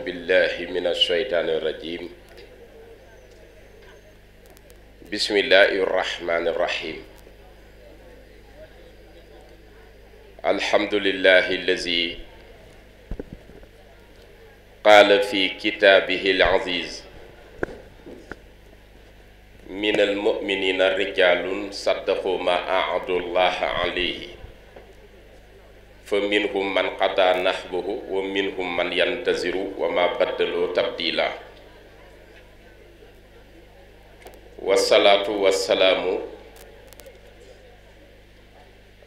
بالله من الشيطان الرجيم بسم الله الرحمن الرحيم الحمد لله الذي قال في كتابه العزيز من المؤمنين رجال صدقوا ما أعد الله عليه فمنهم من قضى نحبه ومنهم من ينتظر وما بدلوا تبديلا والصلاة والسلام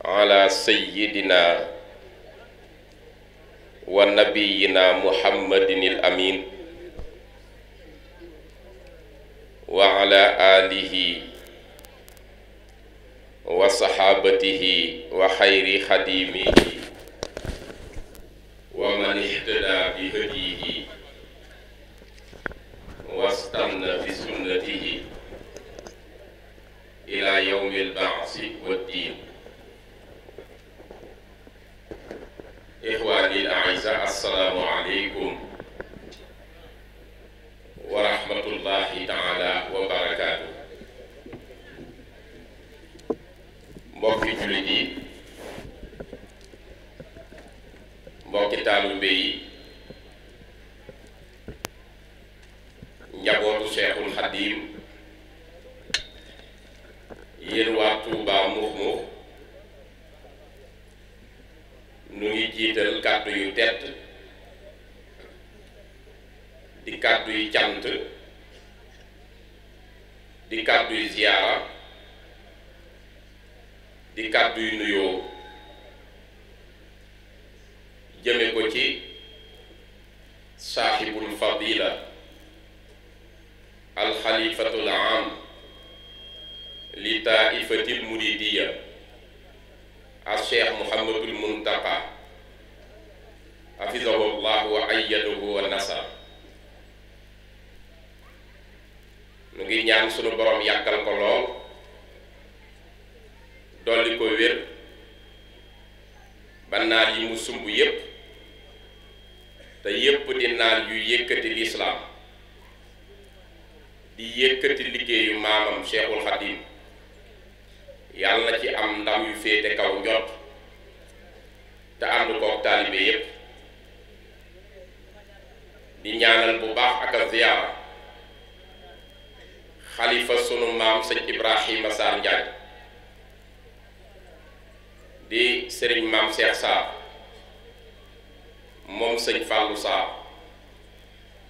على سيدنا ونبينا محمد الأمين وعلى آله وصحابته وخير خديمه ومن اهتدى بهديه واستنى بسنته إلى يوم البعث والدين. إخواني الأعزاء السلام عليكم ورحمة الله تعالى وبركاته. mbokki jullit yi mbokki taalibe yi njabootu Cheikhul Khadim yéen waa Touba Moukhmouh nu ngi jiital kàddu yu tedd di kàddu yu cant di kàddu yu ziyaara di kàddu yu nuyoo jëme ko ci saaxibul fadila alxalifatul am li taifatil muridiya al cheikh Muhammadul Muntaqa hafizahu llahu wa ayyadahu wa nasar. nu ngi ñaan sunu borom yàggal ko lool dolli ko wér ba naal yi mu sumb yépp te yépp di naal yu yëkkati lislaam di yëkkati liggéeyu maamam Cheikhul Khadim yàlla na ci am ndam yu féete kaw njot te ànd kook taalibe yépp di ñaanal bu baax ak a ziyaara xalifa sunu maam sëñ Ibrahima Sarr Ndiaye di sëriñ maam Cheikh Sarr moom sëñ Fallou Sarr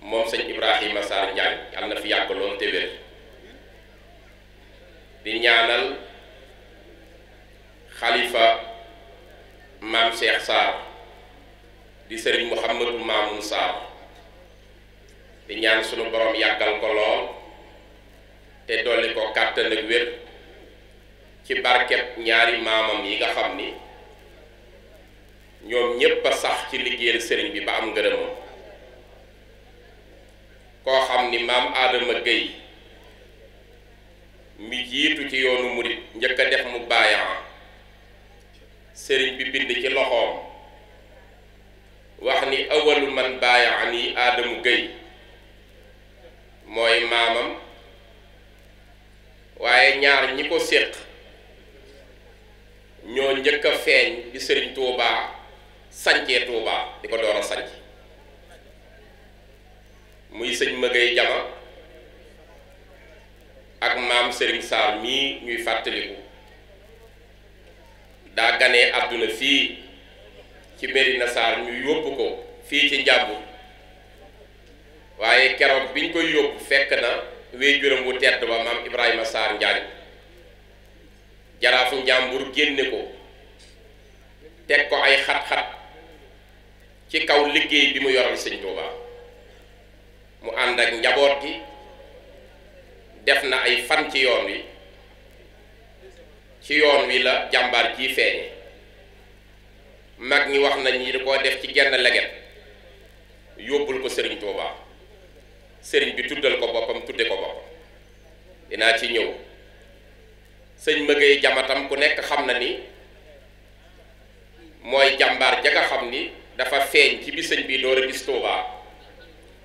moom sëñ Ibrahima Sarr Ndiaye yàlla na fi yàgg lool te wér di ñaanal xalifa maam Cheikh Sarr di sëriñ Mouhamadou Mamoun Sarr di ñaan sunu borom yàggal ko lool te dolli ko kàttan ak wér ci barkeb ñaari maamam yi nga xam ni ñoom ñépp a sax ci liggéeyal sëriñ bi ba am ngërëmam. koo xam ni maam Adama Gueye mi jiitu ci yoonu murit njëkk a def mu baayaa sëriñ bi bind ci loxoom wax ni awalu man baayaa ni Adama Gueye mooy maamam, waaye ñaar ñi ko séq ñoo njëkk a feeñ bi sëriñ Touba sancee Touba di ko door a sanc muy sëñ Mëgay Jama ak maam sëriñ Sarr mii ñuy fàttaliku daa ganee àdduna fii ci Medina Sarr ñu yóbbu ko fii ci njàmbur, waaye keroog biñ koy yóbbu fekk na wéyjuram wu tedd ba maam Ibrahima Sarr Njaañ jaraafu njàmbur génne ko teg ko ay xat-xat ci kaw liggéey bi mu yoral sëñ Touba. mu ànd ak njaboot gi def na ay fan ci yoon wi, ci yoon wi la jàmbaar ji feeñe. mag ñi wax nañ ñi da koo def ci genn leget yóbbul ko sëriñ Touba, sëriñ bi tuddal ko boppam tudde ko boppam. dinaa ci ñëw. sëñ Mëgay Jamatam ku nekk xam na ni mooy jàmbaar ja nga xam ni dafa feeñ ci bi sëñ bi door a gis Touba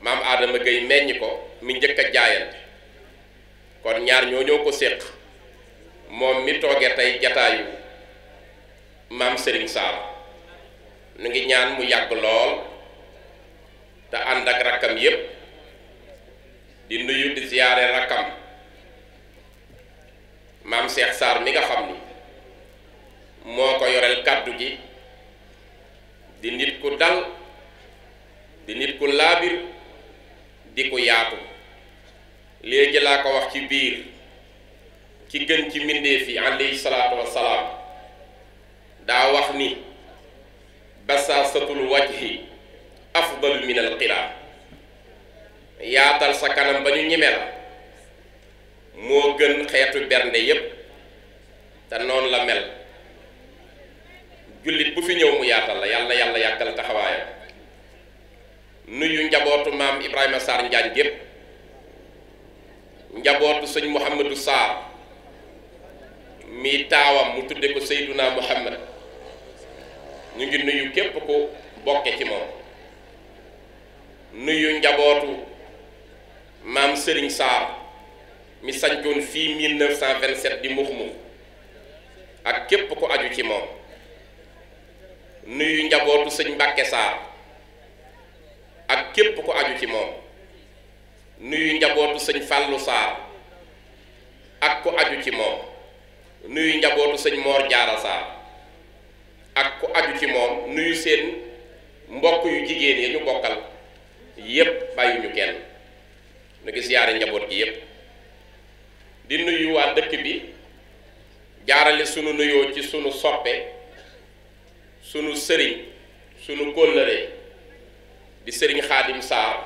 maam Adama Gueye meññ ko mi njëkk a jaayante kon ñaar ñoo ko séq moom mi tooge tey jataayu maam Serigne Sarr nu ngi ñaan mu yàgg lool te ànd ak rakkam yépp di nuyu di ziyaare rakkam maam Cheikh Sarr mi nga xam ni moo ko yoreel kàddu gi di nit ku dal di nit ku laabir di ku yaatu léegi laa ko wax ci biir ci gën ci mbindéef yi alayhi salaatu wassalaam daa wax ni basaasatul wajhi afdalu min al qira yaatal sa kanam ba ñu ñeme la moo gën xeetu bernde yépp te noonu la mel jullit bu fi ñëw mu yaatal la yàlla yàlla yàggal taxawaayam nuyu njabootu maam Ibrahima Sarr Njaañ gépp njabootu sëñ Mouhamadou Sarr mi taawam mu tudde ko Seyduna Muhammad ñu ngi nuyu képp ku bokke ci moom nuyu njabootu maam Serigne Sarr mi sañcoon fii 1927 di mux mux ak képp ku aju ci moom nuyu njabootu sëñ Mbàkke Sarr ak képp ku aju ci moom nuyu njabootu sëñ Fàllu Sarr ak ku aju ci moom nuyu njabootu sëñ Moor Jaara Sarr ak ku aju ci moom nuyu seen mbokk yu jigéen yi ñu bokkal yépp bàyyi ñu kenn nu gis yaare njaboot gi yépp di nuyu waa dëkk bi jaarale sunu nuyoo ci sunu soppe sunu sëriñ sunu kóllëre di sëriñ Xaadim Sarr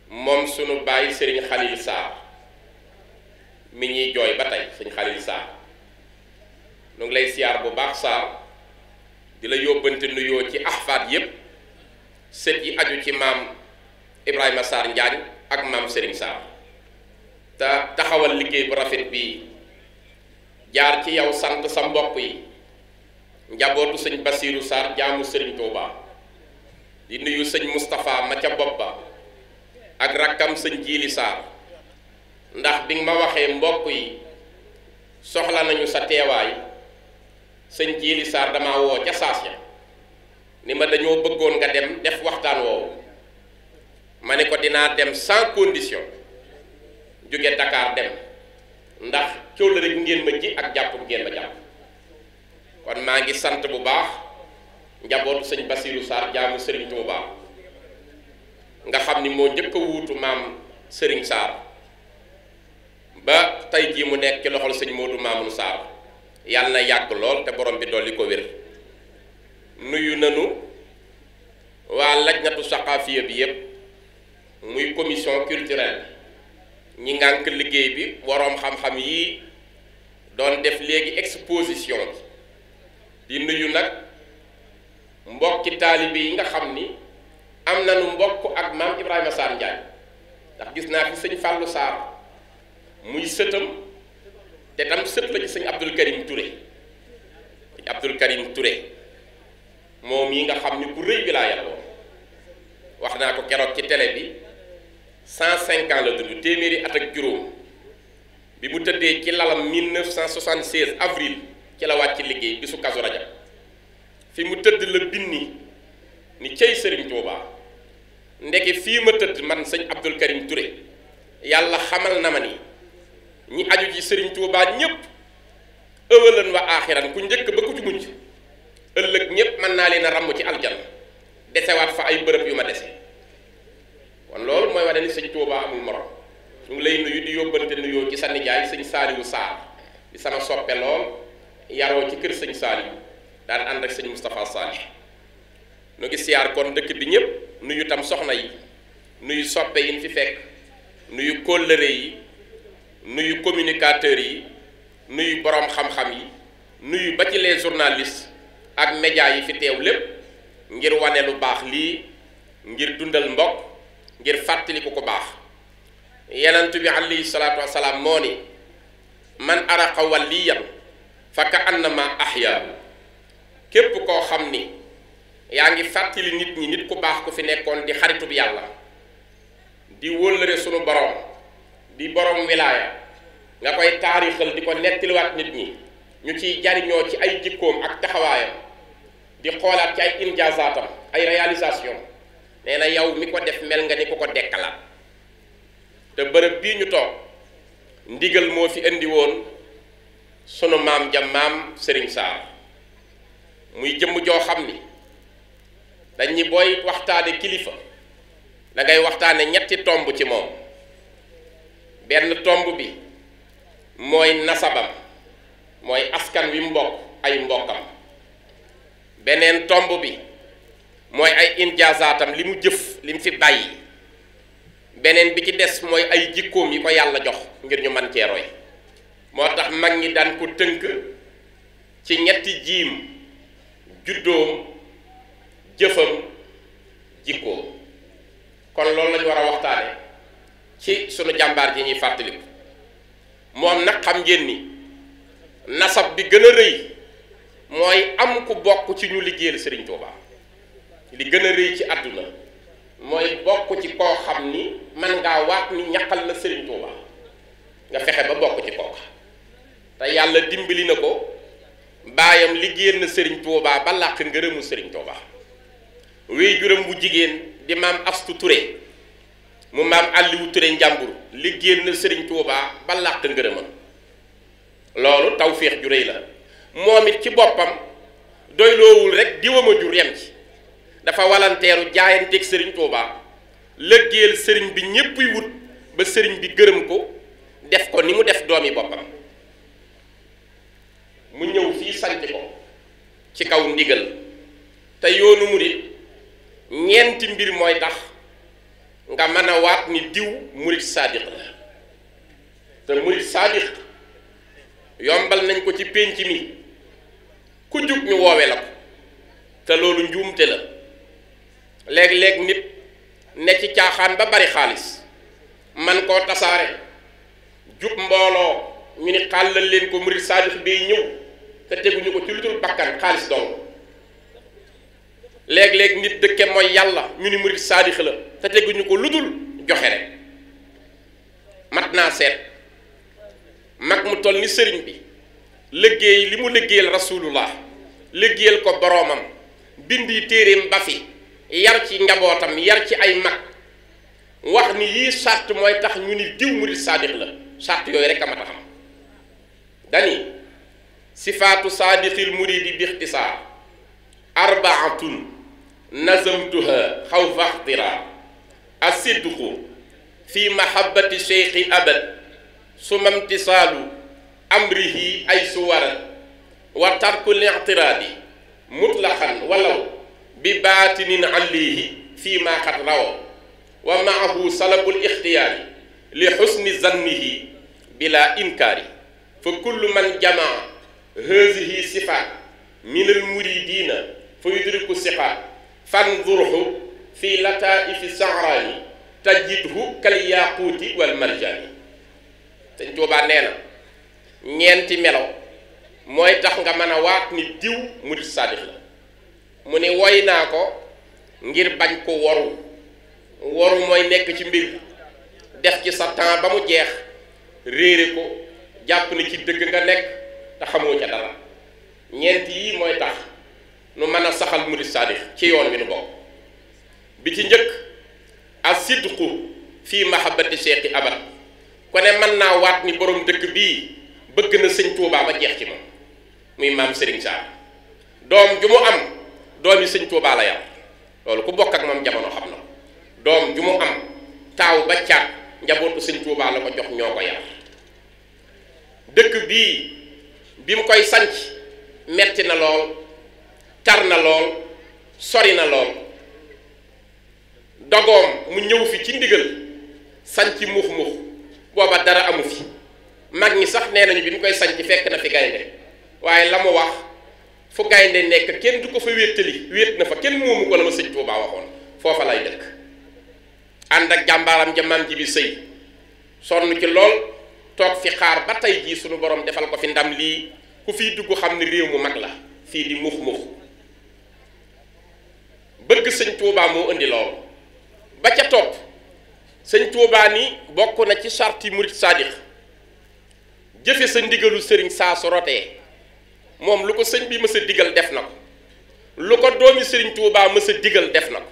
moom sunu bàyyi sëriñ Xalil Sarr mi ñuy jooy ba tey sëñ Xalil Sarr nu ngi lay siyaar bu baax Sarr di la yóbbante nuyoo ci ahfaat yépp sët yi aju ci maam Ibrahima Sarr Njaañ ak maam Serigne Sarr te taxawal liggéey bu rafet bii jaar ci yow sant sa mbokk yi njabootu sëñ Basiiru Sarr jaamu Serigne Touba di nuyu sëñ Moustapha ma ca bopp ba ak rakkam sëñ Jiili Sarr ndax bi nga ma waxee mbokk yi soxla nañu sa teewaay sëñ Jiili Sarr dama woo ca saas ya ni ma dañoo bëggoon nga dem def waxtaan woowu ma ne ko dinaa dem sans condition jóge Dakar dem ndax coow la rek ngeen ma ji ak jàpp ngeen ma jàpp kon maa ngi sant bu baax njabootu sëñ Basiiru Sarr jaamu Serigne Touba nga xam ni moo njëkk a wuutu maam Serigne Sarr ba tey jii mu nekk ci loxol sëñ Modou Mamoun Sarr yàlla na yàgg lool te borom bi dolli ko wér nuyu nanu waa lajnatu saqaafiya bi yépp muy commission culturelle ñi ngànk liggéey bi boroom xam-xam yi doon def léegi exposition di nuyu nag mbokki taalibe yi nga xam ni am nañu mbokk ak maam Ibrahima Sarr Njaañ ndax gis naa fi sëñ Fàllu Sarr muy sëtam te tam sët la ci sëñ Abdul Karim Touré sëñ Abdul Karim Touré moom yi nga xam ni ku rëy bi laa yàlla woon wax naa ko keroog ci télé bi 105 ans la dund téeméeri at ak juróom bi mu tëddee ci lalam 1976 avril ci la wàcc liggéey bisu Kazu Rajab fi mu tëdd la binni ni cey Sëriñ Tuubaa ndeke fii ma tëdd man sëñ Abdul Karim Touré yàlla xamal na ma ni ñi aju ci Sëriñ Tuubaa ñépp ëwalan wa aaxiran ku njëkk ba ku ci mujj ëllëg ñépp mën naa leen a ràmm ci aljanna desewaat fa ay bërëb yu ma dese kon loolu mooy wane ni sëñ Tuubaa amul morom ñu ngi lay nuyu di yóbbante nuyoo ci sa nijaay sëñ Saaliwu Sarr di sama soppe lool yaroo ci kër sëñ Saaliwu daan ànd ak sëñ Moustapha Salih nu ngi siyaar kon dëkk bi ñépp nuyu tam soxna yi nuyu soppe yi ñu fi fekk nuyu kóllëre yi nuyu communicateurs yi nuyu boroom xam-xam yi nuyu ba ci les journalistes ak médias yi fi teew lépp ngir wane lu baax lii ngir dundal mbokk ngir fàttali ko baax yenentu bi alayhi salaatu wasalaam moo ni man araqa waliyan fa ka annama ahyaahu képp koo xam ni yaa ngi fàttali nit ñi nit ku baax ku fi nekkoon di xaritub yàlla di wóllëre sunu borom di borom wilaaya nga koy taarixal di ko nettaliwaat nit ñi ñu ciy jariñoo ci ay jikkoom ak taxawaayam di xoolaat ci ay injazaatam ay réalisation nee na yow mi ko def mel nga ni ku ko dekkalaat te bërëb bii ñu toog ndigal moo fi indi woon sunu maam ja maam Serigne Sarr muy jëmm joo xam ni dañ ñi booy waxtaane kilifa da ngay waxtaane ñetti tomb ci moom benn tomb bi mooy nasabam mooy askan wi mbokk ay mbokkam beneen tomb bi mooy ay injazaatam li mu jëf li mu fi bàyyi beneen bi ci des mooy ay jikkoom yi ko yàlla jox ngir ñu man cee roy moo tax mag ñi daan ko tënk ci ñetti jiim juddoom jëfam jikkoom kon loolu lañu war a waxtaane ci sunu jàmbaar ji ñuy fàttaliku moom nag xam ngeen ni nasab bi gën a rëy mooy am ku bokk ci ñu liggéeyal Serigne Touba li gën a rëy ci àdduna mooy bokk ci koo xam ni man ngaa waat ni ñaqal na Serigne Touba nga fexe ba bokk ci kooka te yàlla dimbali na ko baayam liggéeyal na Serigne Touba ba làq ngërëmu Serigne Touba wéy juram bu jigéen di maam Astu Touré mu maam Aliou Touré njàmbur liggéeyal na Serigne Touba ba làq ngërëmam loolu tawféex ju rëy la moom it ci boppam doyloowul rek diwama jur yem ci dafa walanteeru jaayanteeg Serigne Touba liggéeyal Serigne bi ñéppuy wut ba Serigne bi gërëm ko def ko ni mu def doomi boppam mu ñëw fii sanc ko ci kaw ndigal te yoonu murit ñeenti mbir mooy tax nga mën a waat ni diw murit saadiq la te murit saadiq yombal nañ ko ci pénc mi ku jug ñu woowe la ko te loolu njuumte la léeg-léeg nit ne ci caaxaan ba bari xaalis man koo tasaare jub mbooloo ñu ni xàllal leen ko murit saadiq bay ñëw te teguñu ko ci lu dul bakkan xaalis dong léeg-léeg nit dëkke mooy yàlla ñu ni murit saadiq la te teguñu ko lu dul joxe rek mat naa seet mag mu toll ni sëriñ bi liggéey li mu liggéeyal rasulullah liggéeyal ko boroomam bindi téeréem ba fi yar ci njabootam yar ci ay mag wax ni yii sart mooy tax ñu ni diw murit saadiq la sart yooyu rek a mat a xam dani sifaatu saadiqil muridi bi ixtisaar arbaatun nazamtuha xawfa ixtiraar asidqu fi mahabbati cheikhi abad suma imtisaalu amrihi ay suwarat wa tarkul ictiraadi mutlaqan walaw bi baatinin allihi fi ma xat rawa wa maahu salabul ixtiyaari li xusni zannihi bila inkaari fa kullu man jamaa hazihi sifaat min al muridina fa yudriku sifaat fanzurhu fi lataifi sahraani tajidhu kal yaquuti wal marjaani Sëñ Tuubaa nee na ñeenti melo mooy tax nga mën a waat ni diw murid saadix la mu ne woy naa ko ngir bañ ko woru mooy nekk ci mbir def ci sa temps ba mu jeex réere ko jàpp ni ci dëgg nga nekk te xamoo ca dara ñeent yii mooy tax nu mën a saxal murid saadix ci yoon wi nu bokk bi ci njëkk as-sidqu fii mahabbati cheikhi abad ko ne mën naa waat ni borom dëkk bii bëgg na Sëñ Tuubaa ba jeex ci moom muy maam Serigne Sarr doom ju mu am doomi Sëñ Tuubaa la yar loolu ku bokk ak moom jamono xam na doom ju mu am taaw ba caat njabootu Sëñ Tuubaa la ko jox ñoo ko yar dëkk bii bi mu koy sanc metti na lool tar na lool sori na lool dogoom mu ñëw fi ci ndigal sanc muux booba dara amu fi mag ñi sax nee nañu bi mu koy sanc fekk na fi gaynde waaye la mu wax fu gaynde nekk kenn du ko fa wéttali wét na fa kenn moomu ko la ma Sëñ Tuubaa waxoon foofa lay dëkk ànd ak jàmbaaram ja maam ji bi sëy sonn ci lool toog fi xaar ba tey jii sunu borom defal ko fi ndam lii ku fiy dugg xam ne réew mu mag la fii di muux bëgg Sëñ Tuubaa moo indi lool ba ca topp sëñ Tuubaa ni bokk na ci sarti murit saadix jëfe sa ndigalu sëriñ saa su rotee moom lu ko sëñ bi mës a digal def na ko lu ko doomi sëriñ Tuubaa mës a digal def na ko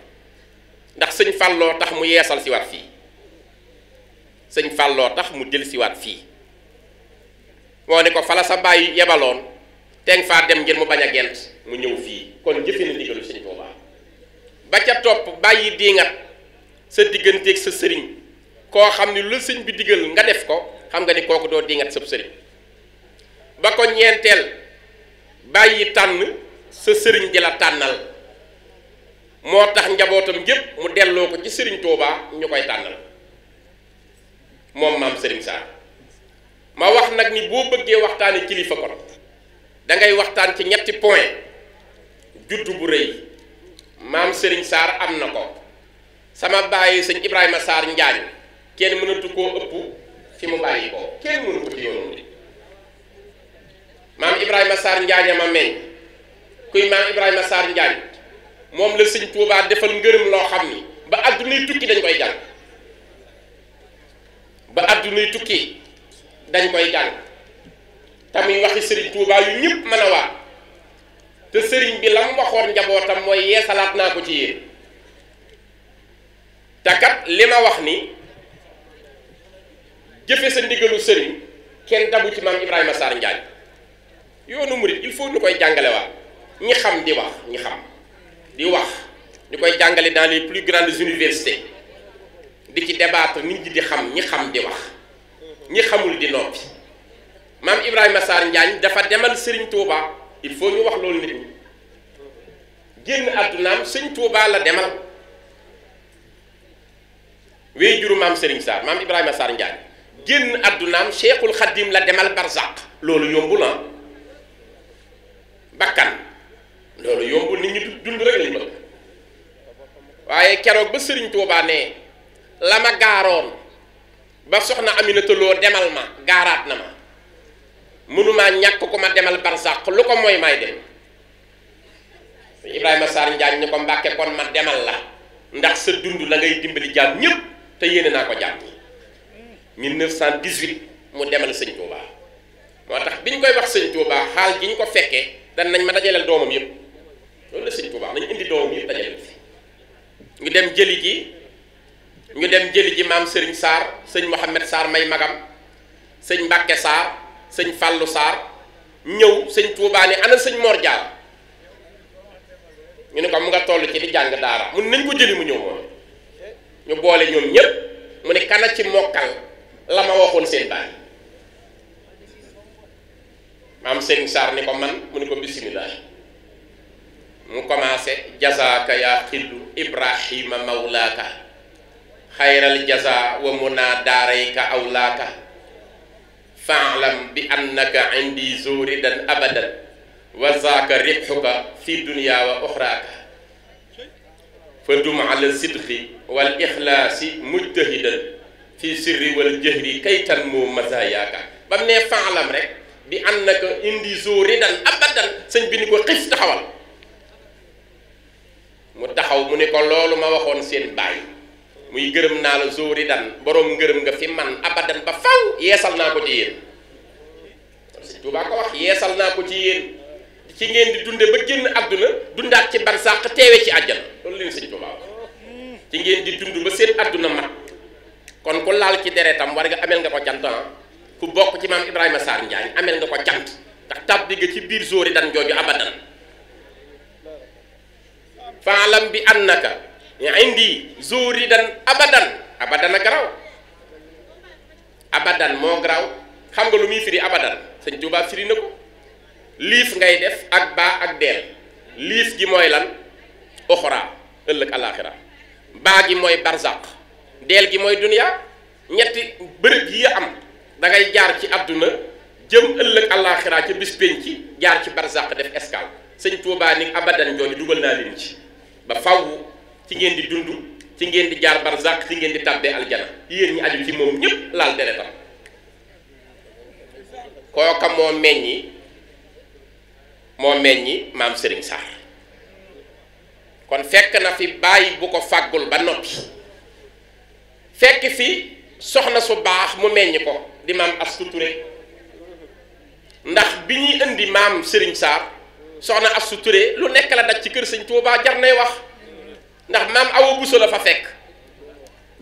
ndax sëñ Falloo tax mu yeesal si waat fii sëñ Falloo tax mu del si waat fii moo ne ko fala sa bàyyi yebaloon teeng faa dem ngir mu bañ a gent mu ñëw fii kon jëfe na ndigalu sëñ Tuubaa ba ca topp bàyyi diingat sa digganteeg sa sëriñ koo xam ni lu sëñ bi digal nga def ko xam nga ni kooku doo diingat sab sëriñ ba ko ñeenteel bàyyi tànn sa sëriñ di la tànnal moo tax njabootam yépp mu delloo ko ci sëriñ Tuubaa ñu koy tànnal moom maam sëriñ Sarr ma wax nag ni boo bëggee waxtaane kilifa kon dangay waxtaan ci ñetti point juddu bu rëy maam sëriñ Sarr am na ko sama bàyyi sëñ Ibrahima Sarr Njaañ kenn mënatu koo ëpp fi mu bàyyi ko kenn mënu ko ci yoonu di maam Ibrahima Sarr Njaañ ma meññ kuy maam Ibrahima Sarr Njaañ moom la sëñ Tuubaa defal ngërëm loo xam ni ba àddunay tukki dañ koy jàng ba àddunay tukki dañ koy jàng te muy waxi sëriñ Tuubaa yu ñëpp mën a waat te sëriñ bi la mu waxoon njabootam mooy yeesalaat naa ko ci yéen te kat li ma wax ni jëfe sa ndigalu sëriñ kenn dabu ci maam Ibrahima Sarr Njaañ yoonu murit il faut ñu koy jàngale waat ñi xam di wax ñi xam di wax ñu koy jàngale dans les plus grandes universités di ci débattre nit ñi di xam ñi xam di wax ñi xamul di noppi maam Ibrahima Sarr Njaañ dafa demal sëriñ Touba il faut ñu wax loolu nit ñi génn àddunaam sëñ Touba la demal wéy juru maam sëriñ Sarr maam Ibrahima Sarr Njaañ génn àddunaam Cheikhul Khadim la demal barzaq loolu yombul na bakkan loolu yombul nit ñi dund rek lañ bëgg waaye keroog ba sëriñ Touba ne la ma gaaroon ba soxna Aminata Lo demal ma gaaraat na ma mënumaa ñàkk ko ma demal barzaq lu ko mooy may dem Ibrahima Sarr Njaañ ni ko Mbàkke kon ma demal la ndax sa dund la ngay dimbali jaam ñépp te yéene naa ko jaam 1918 mu demal sëñ Touba moo tax bi ñu koy wax sëñ Touba xaal gi ñu ko fekkee dan nañ ma dajaleel doomam yépp loolu la sëñ Touba nañ indi doomam yépp dajaleel fi ñu dem jëli ji maam Serigne Sarr sëñ Mouhamed Sarr may magam sëñ Mbàkke Sarr sëñ Fallou Sarr ñëw sëñ Touba ni ana sëñ Mor Diarra ñu ne ko mu nga toll ci di jàng daara mun nañ ko jëli mu ñëw moom ñu boole ñoom ñépp mu ne kana ci mokkal la ma waxoon seen baay maam Serigne Sarr ni ko man mu ne ko bismillah mu commencé jazaaka yaa xillu ibrahima mawlaaka xayral jaza wa muna daarayka awlaaka faalam bi annaka indi zuridan abadan wa zaaka ribxuka fi dunya wa oxraaka fa dum ala sidqi wal ixlaasi mujtahidan fi sirri wal jahri kaytan moo mazayaaka ba mu ne faalam rek bi annaka indi zuridan abadan sëñ bi ni ko xif taxawal mu taxaw mu ne ko loolu ma waxoon seen baay muy gërëm naa la zuridan boroom ngërëm nga fi man abadan ba faw yeesal naa ko ci yéen sëñ Tuubaa ko wax yeesal naa ko ci yéen ci ngeen di dunde ba génn àdduna dundaat ci barsàq teewe ci àjjana loolu leen sëñ Tuubaa ci ngeen di dund ba seen àdduna mat kon ku laal ci deretam war nga amel nga ko cant ku bokk ci maam Ibrahima Sarr Njaañ amel nga ko cant ndax tàbbi nga ci biir zuridan jooju abadan faalam bi annaka indi zuridan abadan a garaw abadan moo garaw xam nga lu muy firi abadan sëñ Tuubaa firi na ko liif ngay def ak baa ak deel liif gi mooy lan oxra ëllëg alaaxira baa gi mooy barzaq deel gi mooy duniya ñetti bërëb yi am da ngay jaar ci àdduna jëm ëllëg alaaxira ca bis penc ci jaar ci barzaq def escale sëñ Tuubaa ni abadan jooju dugal naa leen ci ba faw ci ngeen di dund ci ngeen di jaar barzaq ci ngeen di tàbbee aljana yéen ñi aju ci moom ñépp laal deretam kooka moo meññi maam Serigne Sarr kon fekk na fi bàyyi bu ko fàggul ba noppi fekk fi soxna su baax mu meññ ko di maam Astu Touré ndax bi ñuy indi maam Serigne Sarr soxna Astu Touré lu nekk la daj ci kër sëñ Touba jar nay wax ndax maam Awa Bousso la fa fekk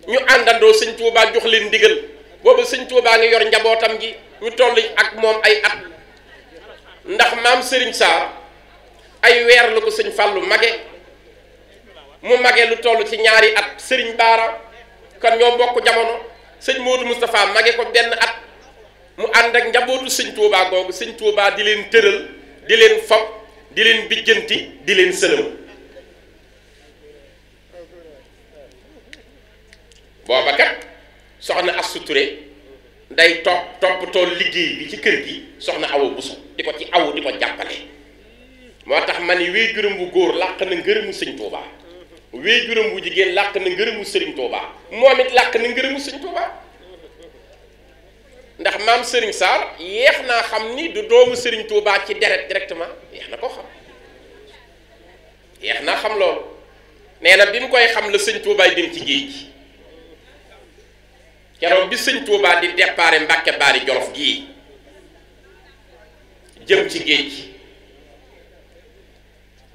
ñu àndandoo sëñ Touba jox leen ndigal boobu sëñ Touba ngi yor njabootam gi ñu toll ak moom ay at ndax maam Serigne Sarr ay weer la ko sëñ Fallou mage mu mage lu toll ci ñaari at Serigne Baara kon ñoo bokk jamono sëñ Modou Moustapha mage ko benn at mu ànd ak njabootu sëñ Touba googu sëñ Touba di leen tëral di leen fob di leen bijjanti di leen sëlëm booba kat soxna Astou Touré day toppatoo liggéey bi ci kër gi soxna Awa Bousso di ko ci awu di ko jàppale moo tax ma ni waajuram bu góor làq na ngërëmu sëñ Touba waajuram bu jigéen làq na ngërëmu sëriñ Touba moom it làq na ngërëmu sëñ Touba ndax maam Serigne Sarr yéex naa xam ni du doomu Serigne Touba ci deret directement yéex na ko xam yéex naa xam loolu nee na bi mu koy xam la sëñ Touba dem ci géej gi keroog bi sëñ Touba di déparé Mbàkke Baari Jolof gii jëm ci géej gi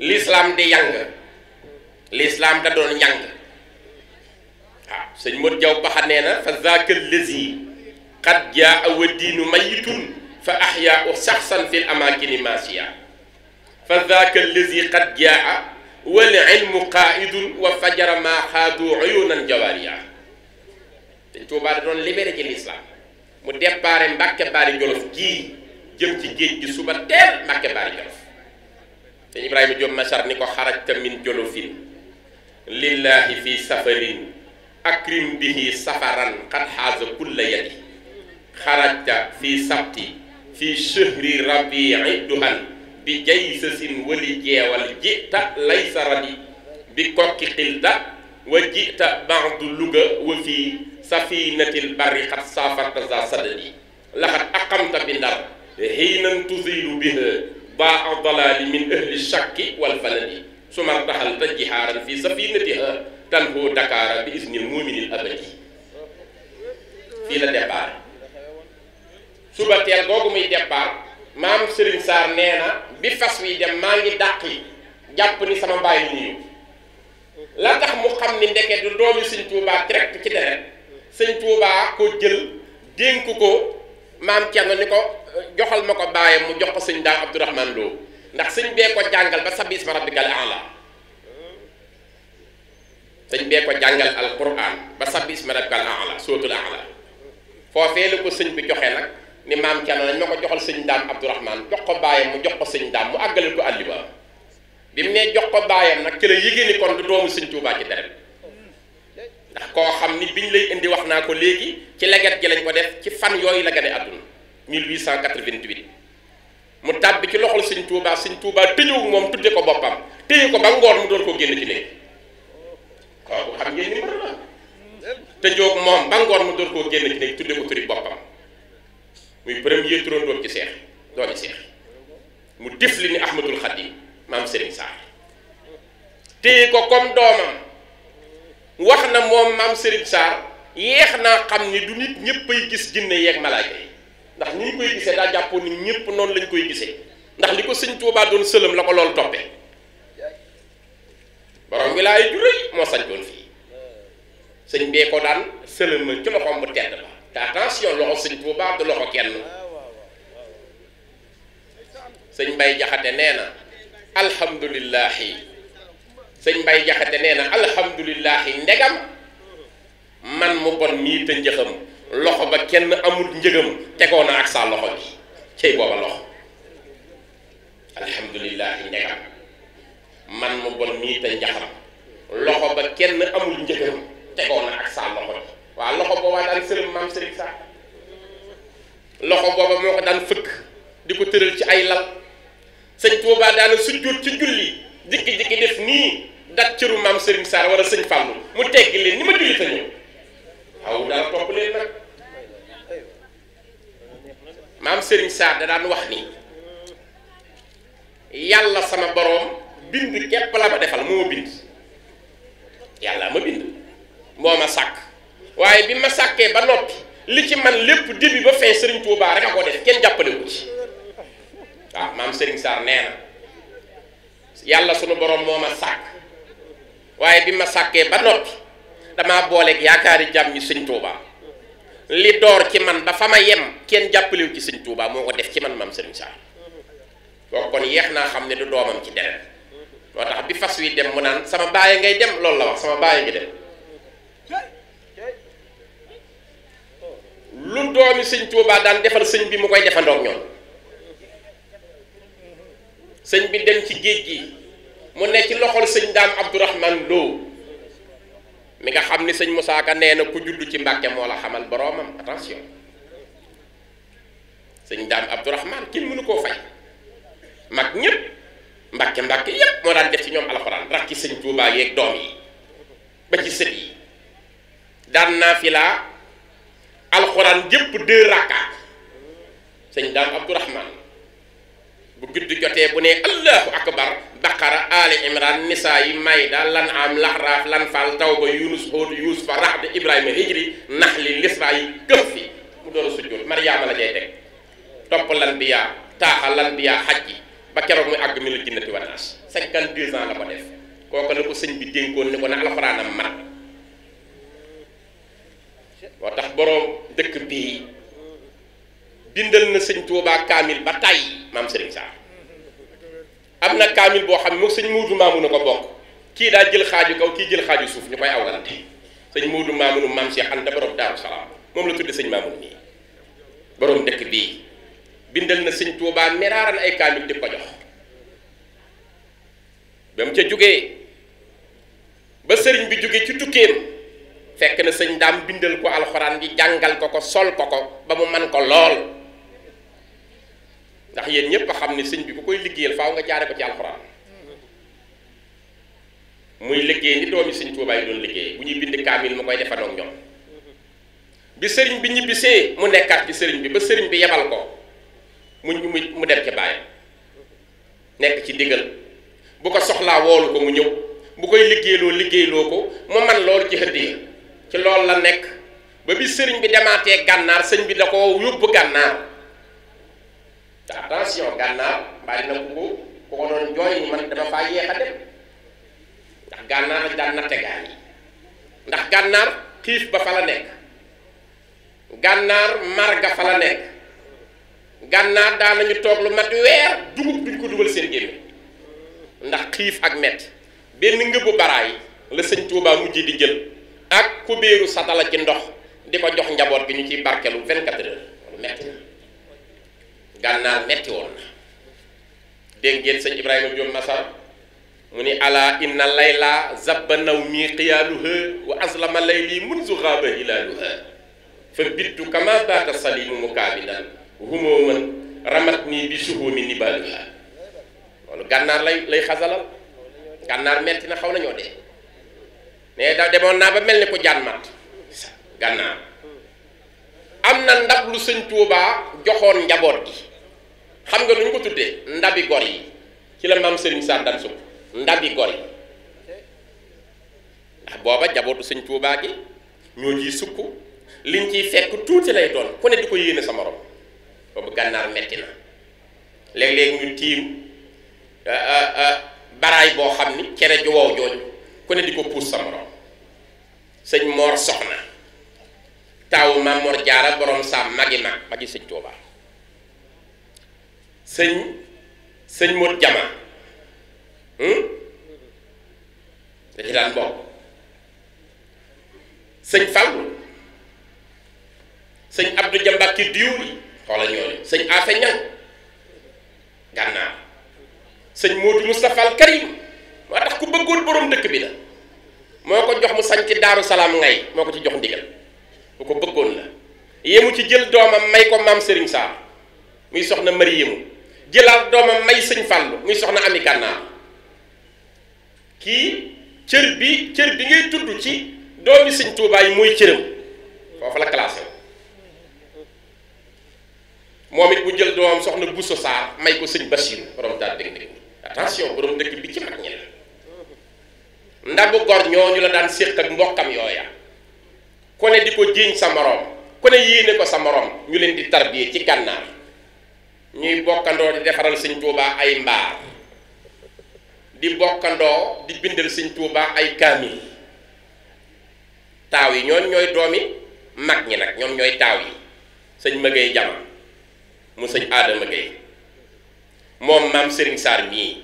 l'islam di yang l'islam da doon yang waaw sëñ Modou Diaw Paxa nee na fa zaaka lazi qad jaa wa diinu mayitun fa ahyaa saxsan fil amaakini maasiya fa zaaka lazi qad jaa wal ilmu qaa'idun wa fajara maa xaadu uyunan jawaariya sëñ Tuubaa da doon libéré ci l'islam mu déparé Mbàkke Baari Jolof gii jëm ci géej gi suba teel Mbàkke Baari Jolof sëñ Ibrahima Diop Machar ni ko xarajta min jolofin lillahi fi safarin akrim bihi safaran qad xaaza kulla yadi xarajta fi sabti fi shahri rabii duhan bi jaysasin wali jeewal jita laysa radi bi kokki xilda wa jita ba'du luga wa fi safinatil barri xat safarta za sadadi laxat aqamta bi ndar xiinan tuzilu biha baa dalaali min ahli shakki wal faladi sumar taxalta jihaaran fi safinatiha tanhu Dakar bi isnil muminil abadi fii la départ suba teel googu muy départ maam Serigne Sarr nee na bi fas wi dem maa ngi dàqi jàpp ni sama mbaay li ñuy la tax mu xam ni ndeke du doomi sëñ Touba direct ci deret sëñ Touba ko jël dénk ko maam Thierno ni ko joxal ma ko bàyyam mu jox ko sëñ Daam Abdourahmane Lo ndax sëñ bee ko jàngal ba sabbi isma rabbikal a'la sëñ bee ko jàngal alquran ba sabbi isma rabbikal a'la sootul a'la foofee la ko sëñ bi joxe nag ni maam Thierno nañ ma ko joxal sëñ Daam Abdourahmane jox ko bàyyam mu jox ko sëñ Daam mu àggaleel ko àlliba bi mu nee jox ko bàyyam nag ci la yëgee ni kon du doomu sëñ Touba ci deret ndax koo xam ni biñ lay indi wax naa ko léegi ci leget gi lañ ko def ci fan yooyu la gane àdduna 1888 mu tàbbi ci loxol sëñ Touba sëñ Touba tëjoo moom tudde ko boppam téye ko ba ngoor mu doon ko génn ci néeg kooku xam ngeen ni mën la tëjoo moom ba ngoor mu doon koo génn ci néeg tudde ko turi boppam muy premier turandoom ci seex dooni seex mu def li ni Ahmadul Xadim maam Serigne Sarr téye ko comme doomam wax na moom maam Serigne Sarr yéex naa xam ni du nit ñëppay gis jinne yeeg malaaka yi ndax ni ñu koy gisee daa jàppoon ni ñëpp noonu lañ koy gisee ndax li ko sëñ Touba doon sëlëm la ko loolu toppee borom wilaay ju rëy moo sañtoon fii sëñ bee ko daan sëlëmal ci loxoom bu tedd ba te attention loxo sëñ Touba du loxo kenn sëñ Mbay Jaxate nee na alhamdulillahi sëñ Mbay Jaxate nee na alhamdulillahi ndegam man mu bon mii te njëxam loxo ba kenn amul njëgam tegoo na ak saa loxo bi cey booba loxo alhamdulillahi ndegam man mu bon mii te njaxam loxo ba kenn amul njëgam tegoo na ak saa loxo bi waaw loxo booba daan sërëm maam Serigne Sarr loxo booba moo ko daan fëkk di ko tëral ci ay lal sëñ Touba daana sujjóot ci julli jikki-jikki def nii dat cëru maam Serigne Sarr wala sëñ Fallou mu teggi leen ni ma julli sa ñëw waaw dara topp leen nag maam Serigne Sarr da daan wax ni yàlla sama boroom bind képp la ma defal moo ma bind yàlla ma bind moo ma sàkk waaye bi ma sàkkee ba noppi li ci man lépp début ba fin Serigne Touba rek a ko def kenn jàppale wu ci waaw maam Serigne Sarr nee na yàlla sunu borom moo ma sàkk waaye bi ma sàkkee ba noppi damaa booleeg yaakaari jàmm ñi Sëñ Touba li door ci man ba fa ma yem kenn jàppalewu ci Sëñ Touba moo ko def ci man maam Serigne Sarr kooku kon yeex naa xam ne du doomam ci deret moo tax bi fas wi dem mu naan sama baay ngay dem loolu la wax sama baay ngi dem lu doomi Sëñ Touba daan defal sëñ bi mu koy defandoog ñoom sëñ bi dem ci géej gi mu ne ci loxol sëñ Daam Abdourahman Lo mi nga xam ni sëñ Moussa Ka nee na ku juddu ci Mbàkke moo la xamal boroomam attention sëñ Daam Abdourahman kenn mënu koo fay mag ñëpp Mbàkke yépp moo daan def ci ñoom alxuraan rakki sëñ Touba yeeg doom yi ba ci sët yi daan naa fi laa alxuraan jëpp 2 rakkaat sëñ Daam Abdourahman bu guddi jotee bu ne allahu akbar baqara ali imran nisaa yi mayda lan am laxraaf lan fal tawba yunus hóot yuusufa raxd ibrahima hijri naxli lisra yi këf fi mu door a sujjóot mariama la jay teg topp lan biyaa taaxa lan biyaa xaj ji ba keroog muy àgg mi la jinnati wanaas 52 ans la ko def kooku la ko sëñ bi dénkoon ni ko ne alxuraanam mat moo tax boroom dëkk bii bindal na sëñ Tuubaa kaamil ba tàyyi maam Serigne Sarr am na kaamil boo xam ne moom sëñ Muudu Maamunu ko bokk kii daa jël xaaju kaw kii jël xaaju suuf ñu koy awlante sëñ Muudu Maamunu maam Cheikh Anta borom Daaru Salaam moom la tudde sëñ Maamunu nii borom dëkk bii bindal na sëñ Tuubaa meraaran ay kaamil di ko jox ba mu ca jógee ba sëriñ bi jógee ci tukkeem fekk na sëñ Daam bindal ko alxuraan di jàngal ko sol ko ba mu man ko lool ndax yéen ñëpp a xam ne sëñ bi ku koy liggéeyal faaw nga jaare ko ci alxuraan muy liggéey ni doomi sëñ Tuubaa yi doon liggéey bu ñuy bind kaamil mu koy defandoo ak ñoom bi sëriñ bi ñibbisee mu nekkaat ci sëriñ bi ba sëriñ bi yebal ko mu dem ci baayam nekk ci diggal bu ko soxlaa woolu ko mu ñëw bu koy liggéeyloo ko mu man loolu ci hëddiya ci loolu la nekk ba bi sëriñ bi demaatee gànnaar sëñ bi da ko yóbbu gànnaar te attention gànnaar bàyyi na ku ko doon jooy ni man dama faa yéex a dem ndax gànnaar lañ daan natte gaa yi ndax gànnaar xiif ba fa la nekk gànnaar marga fa la nekk gànnaar daan nañu toog lu mat weer dugub duñ ko dugal seen gémmiñ ndax xiif ak metti benn ngëbu baraay la sëñ Tuubaa mujj di jël ak kubéeru satala ci ndox di ko jox njaboot gi ñu ciy barkelu 24 heures loolu metti na gànnaar metti woon na dégg ngeen sëñ Ibrahima Diop Masar mu ni ala inna layla zabba naw mi xiyaaluha wa aslama layli munzu xaaba hilaaluha fa bittu kama baata salimu mukaabidan humooman ramat nii bi suhumi nibaaluha loolu gànnaar lay xasalal gànnaar metti na xaw nañoo dee mais da demoon naa ba mel ni ko jaan mat gànnaar am na ndab lu sëñ Tuubaa joxoon njaboot gi xam nga nu ñu ko tuddee ndabi gor yi ci la maam Serigne Sarr daan sukk ndabi gor yi ndax booba njabootu sëñ Tuubaa gi ñoo ciy sukk liñ ciy fekk tuuti lay doon ku ne di ko yéene sa morom boobu gànnaar metti na léeg-léeg ñu tiim baraay boo xam ni cere ju wow jooju ku ne di ko puus sa morom sëñ Moor Soxna taawu Maam Mor Jaara borom saam magi sëñ Tuubaa sëñ Mot Jama da ci daan bokk sëñ Fallu sëñ Abdou Jambaki diwli xoola ñooñu sëñ Afe Ñang gànnaar sëñ Moodu Moustapha al Karim moo tax ku bëggoon borom dëkk bi la moo ko jox mu sañ ci Daaru Salaam ngay moo ko ci jox ndigal bu ko bëggoon la yéemu ci jël doomam may ko maam Serigne Sarr muy soxna Mari yéemu jëlaat doomam may sëñ Fallu muy soxna Ami Gànnaar kii cër bi ngay tudd ci doomi sëñ Tuubaa yi mooy cëram foofu la classé moom it bu jël doomam soxna Bousso Sarr may ko sëñ Basiru borom daal dégg attention borom dëkk bi ci mag ñi la ndabu gor ñooñu la daan séq ak mbokkam yooya ku ne di ko jiiñ sa moroom ku ne yéene ko sa moroom ñu leen di tarbiyee ci gànnaar ñuy bokkandoo di defaral sëñ Tuubaa ay mbaar di bokkandoo di bindal sëñ Tuubaa ay kaamil taaw yi ñooy doomi mag ñi nag ñoom ñooy taaw yi sëñ Mëgey Jama mu sëñ Aadama Gey moom maam Serigne Sarr mii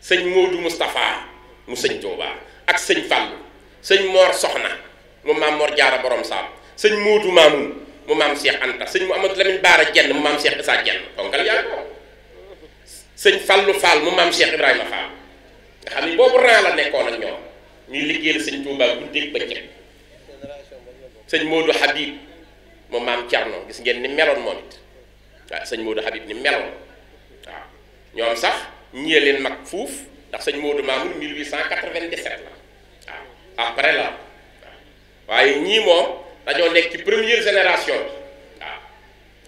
sëñ Modou Moustapha mu sëñ Tuubaa ak sëñ Fàllu sëñ Moor Soxna mu maam Mor Jaara borom Saam sëñ Modou Mamoun mu maam Cheikh Anta sëñ Amadou Lamine Baara Jenn mu maam Cheikh Issa Jenn konkal yaa ko sëñ Fallu Fall mu maam Cheikh Ibrahima Fall nga xam ni boobu ran la nekkoon ak ñoom ñuy liggéeyal sëñ Tuubaa guddeeg bëccëg sëñ Modou Habib mu maam Thierno gis ngeen ni meloon moom it waaw sëñ Modou Habib ni meloon waaw ñoom sax ñiyee leen mag fuuf ndax sëñ Modou Mamoun 1897 la waaw après la waaw waaye ñii moom dañoo nekk ci première génération bi waaw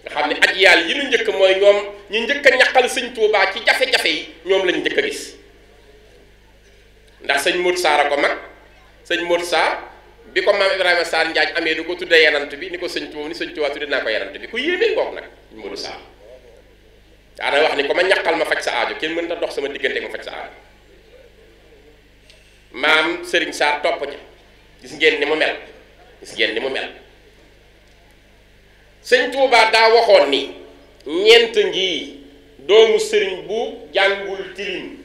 nga xam ne aj yàlla yi ñu njëkk mooy ñoom ñu njëkk a ñaqal sëñ Tuubaa ci jafe-jafe yi ñoom lañu njëkk a gis ndax sëñ Modou Sarr a ko mag sëñ Modou Sarr bi ko maam Ibrahima Sarr Njaaj amee du ko tuddee yenant bi ni ko sëñ Tuubaa tudde naa ko yenant bi ku yéemee ngoog nag sëñ Modou Sarr daana wax ni ko ma ñaqal ma faj sa aajo kenn mën ta dox sama diggante ma faj sa aajo maam Serigne Sarr topp ja gis ngeen ni mu mel sëñ Tuubaa daa waxoon ni ñeent ngi doomu sëriñ bu jàngul tilim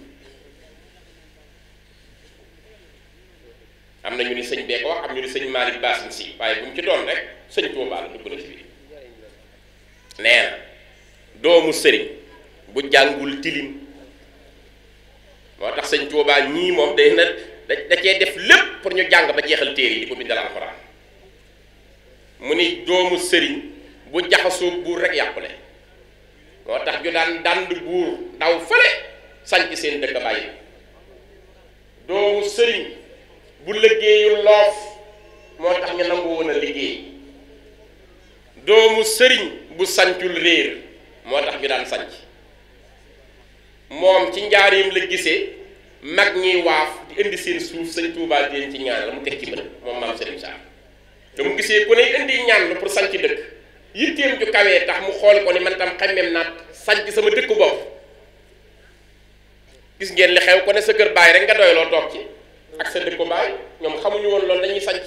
am na ñu ni sëñ bee ko wax am ñu ni sëñ Malick Basin si waaye bu mu ci doon rek sëñ Tuubaa la dugg na ci biir nee na doomu sëriñ bu jàngul tilim moo tax sëñ Tuubaa ñii moom da cee def lépp pour ñu jàng ba jeexal téere yi di ko bindal alxuraan mu ni doomu sëriñ bu jaxasoo buur rek yàqule moo tax ñu daan dànd buur daw fële sanc seen dëkk bàyyi doomu sëriñ bu liggéeyu loof moo tax ñu nangu woon a liggéey doomu sëriñ bu sancul réer moo tax ñu daan sanc moom ci njaareem la gisee mag ñiy waaf di indi seen suuf sëñ Tuubaa di leen ci ñaan la mu teg ci bët moom maam Serigne Sarr te mu gisee ku ne indi ñaan la pour sanc dëkk yitteem ju kawee tax mu xool ko ni man tam xammeem naat sanc sama dëkk bopp gis ngeen li xew ko ne sa kër baay rek nga doyloo toog ci ak sa dëkku baay ñoom xamuñu woon loolu dañuy sanc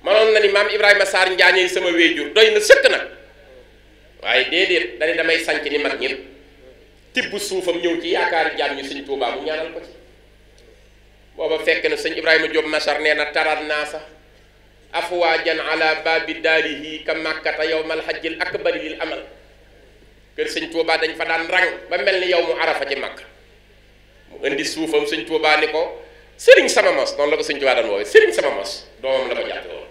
manoon na ni maam Ibrahima Sarr njaañee sama wéejur doy na sëkk nag waaye déedéet dañu damay sanc ni mag ñëpp tibb suufam ñëw ci yaakaari jaam ñu sëñ Tuubaa mu ñaanal ko ci booba fekk na sëñ Ibrahima Diop Machar nee na taral naa sax afwaajan ala baabi daarihi ka màkkata yawmal hajjil akbari lil amal kër sëñ Tuubaa dañ fa daan rang ba mel ni yow mu arafa ci màkk mu indi suufam sëñ Tuubaa ni ko sëriñ sama mos noonu la ko sëñ Tuubaa daan woowee sëriñ sama mos doomam la ko jàppe woon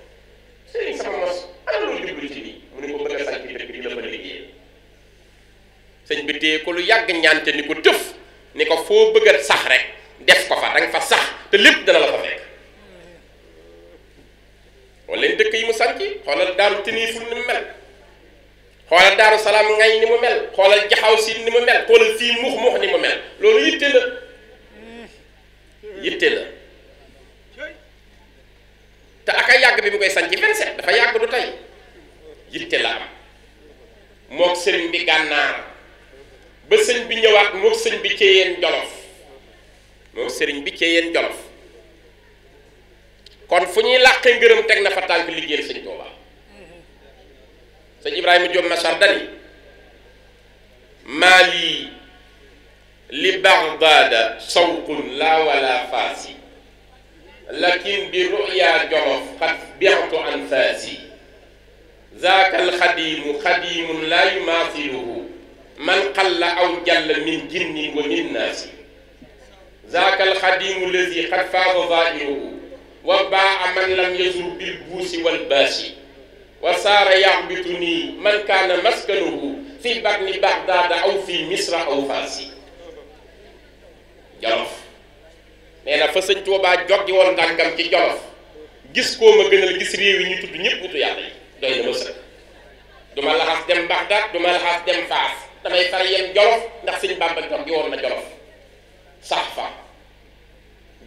sëriñ sama mos ana loolu jublu ci lii mu ni ko bëgg a sanc dëkk di la fa liggéey sëñ bi téye ko lu yàgg ñaante ni ko tëf ni ko foo bëgg a sax rek def ko fa danga fa sax te lépp dana la fa fekk wala leen dëkk yi mu sanc xoolal daaru tiniiful ni mu mel xoolal daaru salaam ngay ni mu mel xoolal jaxaw si ni mu mel xoolal fii muux muux ni mu mel loolu yitte la te aka yàgg bi mu koy sanc 27 dafa yàgg du tey yitte la am mook sëriñ bi gànnaar ba sëñ bi ñëwaat mook sëñ bi Ceyeen Jolof mook sëriñ bi Ceyeen Jolof kon fu ñuy làqee ngërëm teg na fa tànk liggéeyal sëñ Tuubaa sëñ Ibrahima Diop Machar dani maali li Bagdaada sawqun la wala faasi lakin bi ruya Jolof xat bi'tu anfaasi zaaka alxadiimu xadiimun laa yumaathiluhu man qalla aw jalla min jinnin wa min naasi zaaka alxadiimu lazi xad faada zaahiruhu wa baa man lam yazur bil buusi wal baasi wa saara yaxbitu nii man kaana maskanuhu fi batni Bagdaada aw fi Misra aw Faasi Jolof nee na fa sëñ Tuubaa joggi woon ndànkam ci Jolof gis koo ma gënal gis réew yi ñu tudd ñëpp nitu yàlla yi doy na ma sëkk duma laxas dem Bagdaad duma laxas dem Faas damay far yem Jolof ndax sëñ Bàmba joggi woon na Jolof sax fa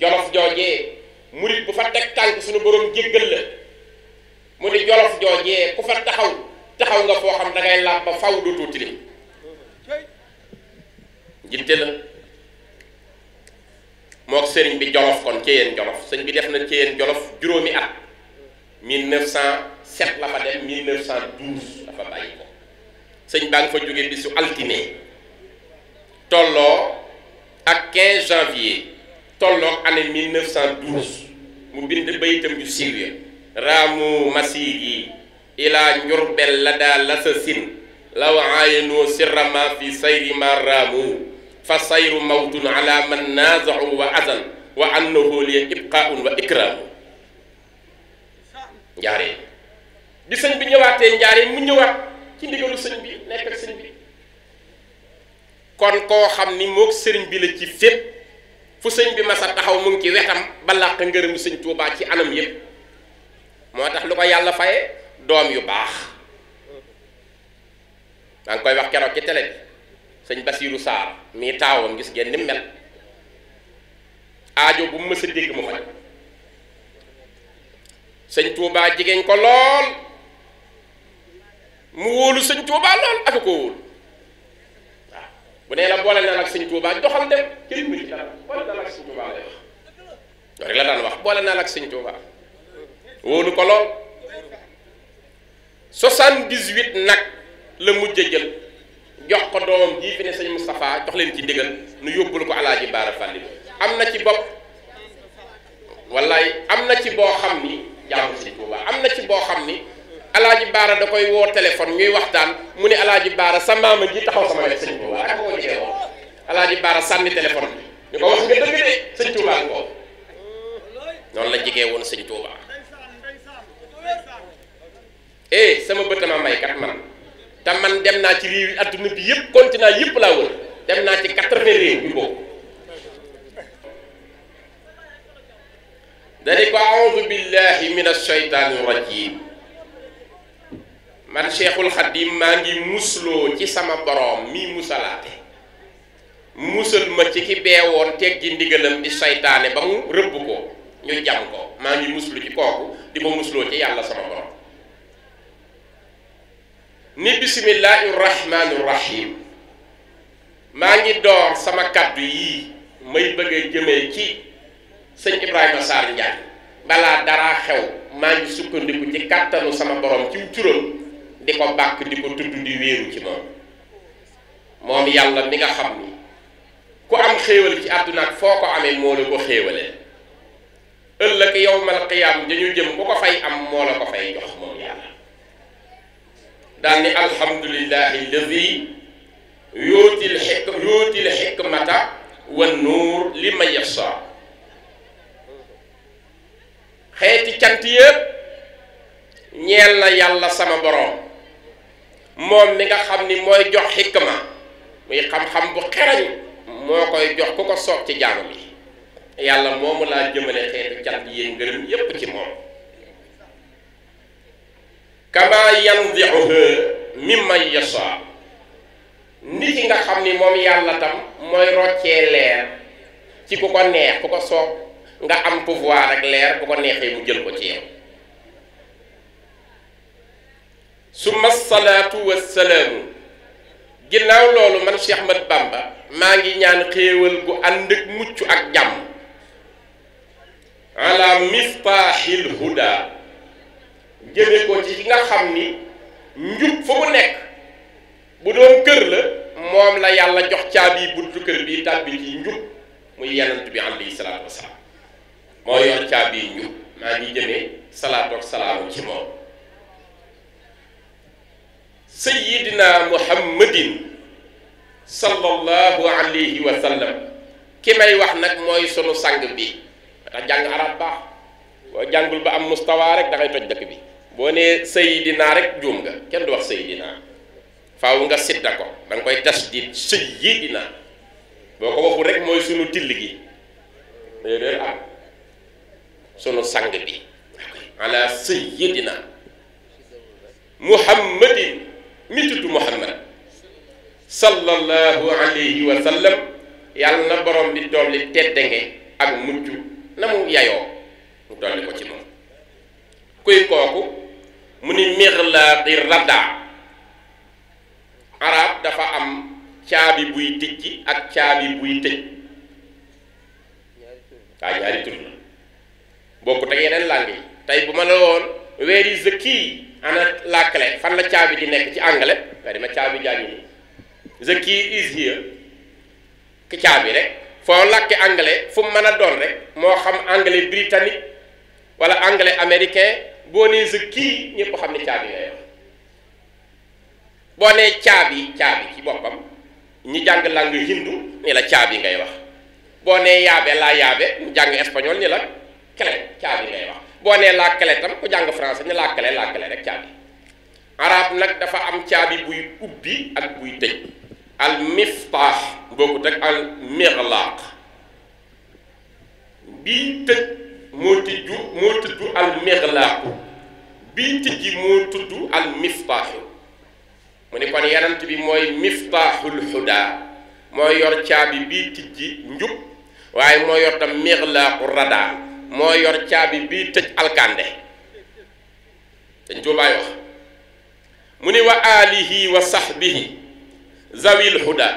Jolof joojee murit bu fa teg tànk suñu borom jéggal la mu ni Jolof joojee ku fa taxaw nga foo xam dangay làmb ba faw dootoo tilim jitte la mook sëriñ bi Jolof kon Ceyeen Jolof sëñ bi def na Ceyeen Jolof juróomi at 1907 la fa dem 1912 dafa bàyyi ko sëñ baa ngi fa jóge bisu altine tolloo ak 15 janvier tolloo année 1912 mu bind bayitam ju siiw ya raamu masiri ila njurbel la daa lasasin law aayanu sirrama fi sayri ma raamu fa sayru mawtun ala man naazau wa azan wa annahu liya ibqaun wa ikraamu njaareen bi sëñ bi ñëwaatee njaareen mu ñëwaat ci ndigalu sëñ bi nekk ak sëñ bi kon koo xam ni mook sëriñ bi la ci fépp fu sëñ bi masa taxaw mu ngi ci wetam ba làq ngërëmu sëñ Tuubaa ci anam yépp moo tax lu ko yàlla faye doom yu baax maa ngi koy wax keroog ci télé bi sëñ Basiiru Saar mii taawam gis ngeen ni mel aajo bu mu mës a dégg mu faj sëñ Tuubaa jigéen ko lool mu wóolu sëñ Tuubaa lool ak ko wóolu waaw bu nee la boole naa ak sëñ Tuubaa doxal dem kenn mu ci dara boole naa ak sëñ Tuubaa lay wax loolu rek la daan wax boole naa ak sëñ Tuubaa wóolu ko lool 78 nag la mujj jël jox ko doomam jii fi ne sëñ Moustapha jox leen ci ndigal nu yóbbul ko alaaji Baara Fàlli am na ci bopp wallaay am na ci boo xam ni jaamu sëñ Tuubaa am na ci boo xam ni alaaji Baara da koy woo téléphone ñuy waxtaan mu ne alaaji Baara sa maama ji taxaw sama wet sëñ Tuubaa ak koo jegee woo alaaji Baara sànni téléphone bi ñu ko wax nga dëgg de sëñ Tuubaa ko noonu la jegee woon sëñ Tuubaa sama bëtama may kat man te man dem naa ci réew yi adduna bi yëpp continent yëpp laa wër dem naa ci 80 réew yu boobu dani ko a'uudu billahi min ash-shaytaani rajim man Cheikhul Khadim maa ngi musloo ci sama boroom mii musalaate musal ma ci ki beewoon teggi ndigalam di saytaane ba mu rëbb ko ñu jam ko maa ngi muslu ci kooku di ma musloo ci yàlla sama boroom ni bismillahi rahmaani rahim maa ngi door sama kaddu yii may bëgg a jëmee ci sëñ Ibrahima Sarr Ndiaye balaa dara xew maa ngi sukkandiku ci kàttanu sama borom ci turam di ko bàkk di ko tudd di wéeru ci moom yàlla mi nga xam ni ku am xéewal ci àdduna ak foo ko amee moo la ko xéewalee ëllëg yawmal qiyaam dañu jëm ku ko fay am moo la ko fay jox moom yàlla daal ni alhamdulillahi alladi yuutil xikmata wa nuur li man yasha xeeti cant yëpp ñeel na yàlla sama boroom moom mi nga xam ni mooy jox xikma muy xam-xam bu xerañ moo koy jox ku ko soob ci jaamam yi yàlla moomu laa jëmale xeetu cant yéen ngërëm yépp ci moom kama yanzi'uhu mimman yasha nit ki nga xam ni moom yàlla tam mooy roccee leer ci ku ko neex ku ko soob nga am pouvoir ak leer bu ko neexee mu jël ko ci yow summa salaatu wassalaamu ginnaaw loolu man Cheikh Ahmad Bamba maa ngi ñaan xéewal gu ànd ak mucc ak jàmm ala miftaaxil huda jëme ko ci nga xam ni njub fu mu nekk bu doon kër la moom la yàlla jox caabi buntu kër bi tàbbi ci njub muy yenant bi alayhi salaatu wasalaam moo yor caabi njub maa ngi jëmee salaatu ak salaamu ci moom sayyidina muhammadin sallallahu alayhi wa sallam ki may wax nag mooy sunu sang bi tax jàng arab baax boo jàngul ba am mustawa rek da ngay toj dëkk bi boo nee sayyidina rek juum nga kenn du wax sayyidina faaw nga sidda ko da nga koy tasdid sayyidina boo ko waxul rek mooy sunu till gi déedéet am sunu sang bi ala sayyidina muhammadin mi tudd muhammad sallallahu alayhi wa sallam yàlla na borom bi dolli teddange ak mucc na mu yayoo mu dolli ko ci moom kuy kooku ni mixlaaqi rada. arab dafa am caabi buy tijji ak caabi buy tëj. waa ñaari tur la bokkut ak yeneen langue yi. tey bu ma la woon where is the key, ana la clé, fan la caabi di nekk ci anglais nga di ma caabi jàngi ni the key is here. ki caabi rek foo làkki anglais fu mu mën a doon rek moo xam anglais britannique wala anglais américain boo nee the key ñëpp xam ne caabi ngay wax. boo nee caabi ci boppam ñi jàng langue hindu ni la caabi ngay wax. boo nee yaabe laa yaabe ñu jàng espagnol ni la clé caabi ngay wax. boo nee la clé tam ku jàng français ni la clé rek caabi. arab nag dafa am caabi buy ubbi ak buy tëj. al miftaax bokkut ak al mixlaaq. bii tëj moo tudd al mixlaaqu. bii tëjji moo tudd al miftaaxu. mu ni kon yanant bi mooy miftaaxul hudaa moo yor caabi bii tijji njub waaye moo yor tam mixlaaqu radaa moo yor caabi bii tëj alkande. dañ tuubaay wax mu ni wa alihi wa sahbihi zawil huda.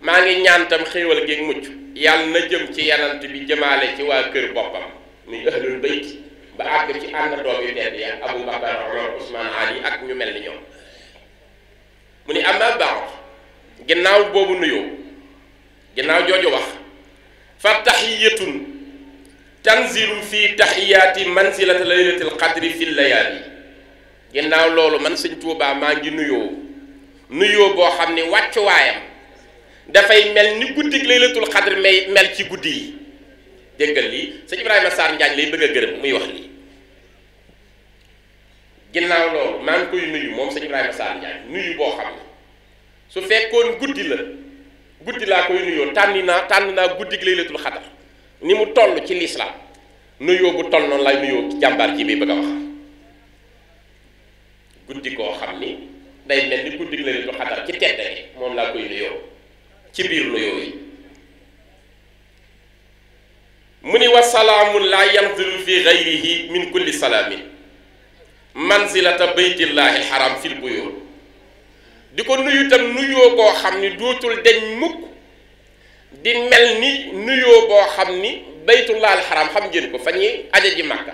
maa ngi ñaan tam xéewal géeg mucc yàlla na jëm ci yanant bi jëmaale ci waa kër boppam muy ahlul bayt ba àgg ci ànd doom yu tedd ya Abu Bakar Umar Usmaan Ali ak ñu mel ni ñoom. mu ni amma ba'd ginnaaw boobu nuyoo ginnaaw jooju wax fa taxiyatun tanzilu fi taxiyaati manzilati laylatil qadri fi layaali. ginnaaw loolu man sëñ Tuubaa maa ngi nuyoo boo xam ni wàccuwaayam dafay mel ni guddig laylatul qadri may mel ci guddi yi. déggal lii sëñ Ibrahima Sarr Njaañ lay bëgg a gërëm muy wax lii. ginnaaw loolu maa ngi koy nuyu moom sëñ Ibrahima Sarr Njaañ nuyu boo xam ne su fekkoon guddi laa koy nuyoo tànn naa guddi gi laylatul xadar ni mu toll ci lislaam nuyoo bu toll noonu lay nuyoo ci jàmbaar ji bi bëgg a wax. guddi koo xam ni day mel ni guddi gi laylatul xadar ci tedd gi moom laa koy nuyoo ci biir nuyoo yi. mu ni wa salaamun laa yanzilu fi gayrihi min kulli salaamin manzilata baytillahi alxaram fil buyur. di ko nuyu tam nuyoo boo xam ni dootul deñ mukk di mel ni nuyoo boo xam ni baytullahi alxaram xam ngeen ko fa ñuy aja ji Makka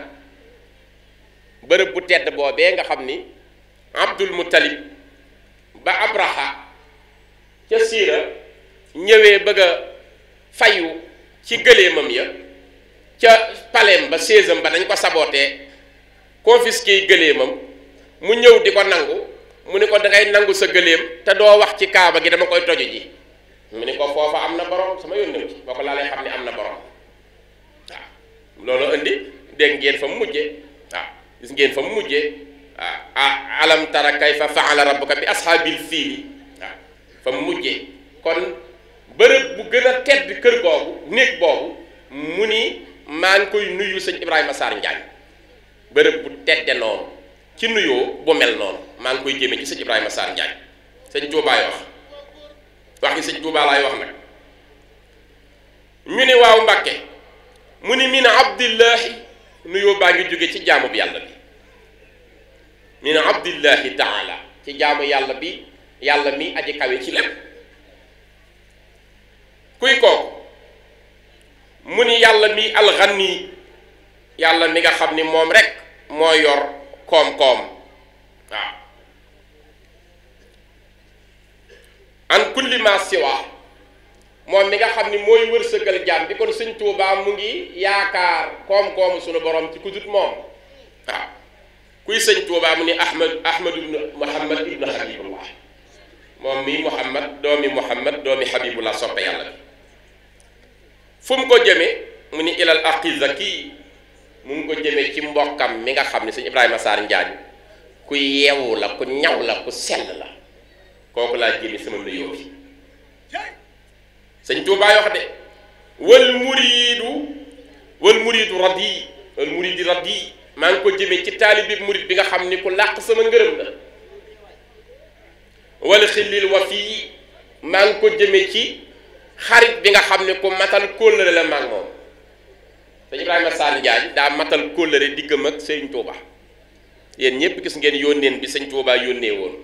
bërëb bu tedd boobee nga xam ni Abdul Muttalib ba Abraha ca siira ñëwee bëgg a fayu ci gëléemam ya ca paleem ba séesam ba dañ ko sabootee confisqué gëléemam mu ñëw di ko nangu mu ni ko dangay nangu sa gëléem te doo wax ci kaaba gi dama koy toju ji. mu ni ko foofa am na borom sama yónnew ci boo ko laalee xam ne am na borom. waaw loolu indi dégg ngeen fa mu mujjee waaw gis ngeen fa mu mujjee waaw alam tara kayfa fa'ala rabbuka bi ashaabil fiili waaw fa mu mujjee. kon bërëb bu gën a tedd kër googu néeg boobu mu ni maa ngi koy nuyu sëñ Ibrahima Sarr Njaañ. bërëb bu tedde noonu ci nuyoo bu mel noonu maa ngi koy jëme ci sëñ Ibrahima Sarr Njaañ. sëñ Tuubaay wax gi sëñ Tuubaa laay wax nag ñu ni waaw Mbàkke mu ni min abdillahi nuyoo baa ngi jóge ci jaamu bi yàlla bi min abdillahi taala ci jaamu yàlla bi yàlla mi aji kawe ci lépp. kuy kooku mu ni yàlla mi alxani yàlla mi nga xam ni moom rek moo yor koom-koom waaw an kulli ma siwa moom mi nga xam ni mooy wërsëgal jaam bi. kon sëñ Tuubaa mu ngi yaakaar koom-koomu sunu borom ci ku dut moom waaw kuy sëñ Tuubaa mu ni ahmad ibnu muhammad ibnu habibullah moom mi muhammad doomi habibullah soppe yàlla bi. fu mu ko jëmee mu ni ilal aqi zaki mu ngi ko jëmee ci mbokkam mi nga xam ne sëñ Ibrahima Sarr Njaañ ku yeewu la ku ñaw la ku sell la kooku laa jëmee sama nuyoo bi. sëñ Tuubaa wax de wal muridu radi maa ngi ko jëmee ci taalibi murid bi nga xam ni ku làq sama ngërëm la. wal xillil wafi maa ngi ko jëmee ci xarit bi nga xam ne ku matal kóllëre la maag moom. sëñ Ibrahima Sarr Njaañ daa matal kóllëre diggam ak sëñ Tuuba yéen ñépp gis ngeen yónneen bi sëñ Tuubaa yónnee woon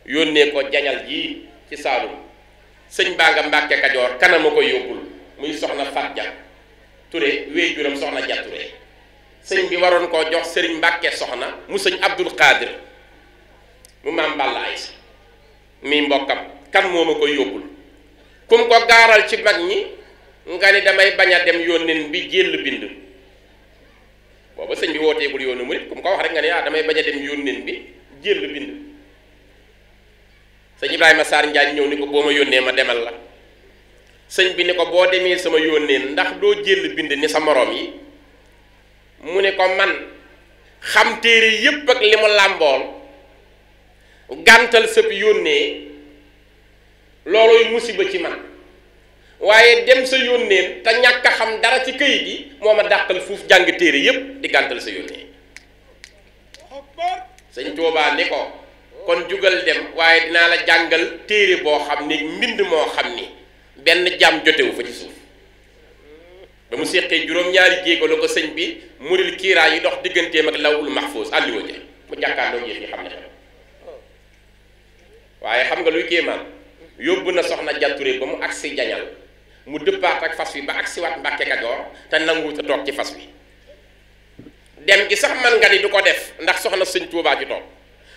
yónnee ko jañal ji ci Saalum sëñ baa nga Mbàkke Kajoor kanama ko yóbbul muy soxna Fat Ja Ture wéy juram soxna Ja Ture sëñ bi waroon koo jox sëriñ Mbàkke soxna mu sëñ Abdul Xaadir mu maam Balla Aysa mi mbokkam kan moo ma koy yóbbul kum ko gaaral ci mag ñi nga ni damay bañ a dem yónneen bi jël bind booba sëñ bi wooteegul yoonu murit kum ko wax rek nga ni damay bañ a dem yónneen bi jël bind sëñ Ibrahima Sarr Njaañ ñëw ni ko boo ma yónnee ma demal la sëñ bi ni ko boo demee sama yónneen ndax doo jël bind ni sa moroom yi mu ne ko man xam téere yépp ak li mu làmbool gàntal sëb yónnee looluy musiba ci man waaye dem sa yónneen te ñàkk a xam dara ci këyit yi moo ma dàqal fuuf jàng téere yépp di gàntal sa yónnee sëñ Tuubaa ni ko kon jugal dem waaye dinaa la jàngal téere boo xam ni mbind moo xam ni benn jàmm jotewu fa ci suuf ba mu séqee juróom-ñaari jéego la ko sëñ bi muril kiiraay yi dox digganteem ak lawul mahfuus àlliwoo ja mu jàkkaarloo yëf yi xam ne xam waaye xam nga luy kéemaan yóbbu na soxna jàtture ba mu agsi jañal mu dëppaat ak fas wi ba agsi waat Mbàkke Kajoor te nangu te toog ci fas wi dem gi sax man nga ni du ko def ndax soxna sëñ Tuubaa ci toog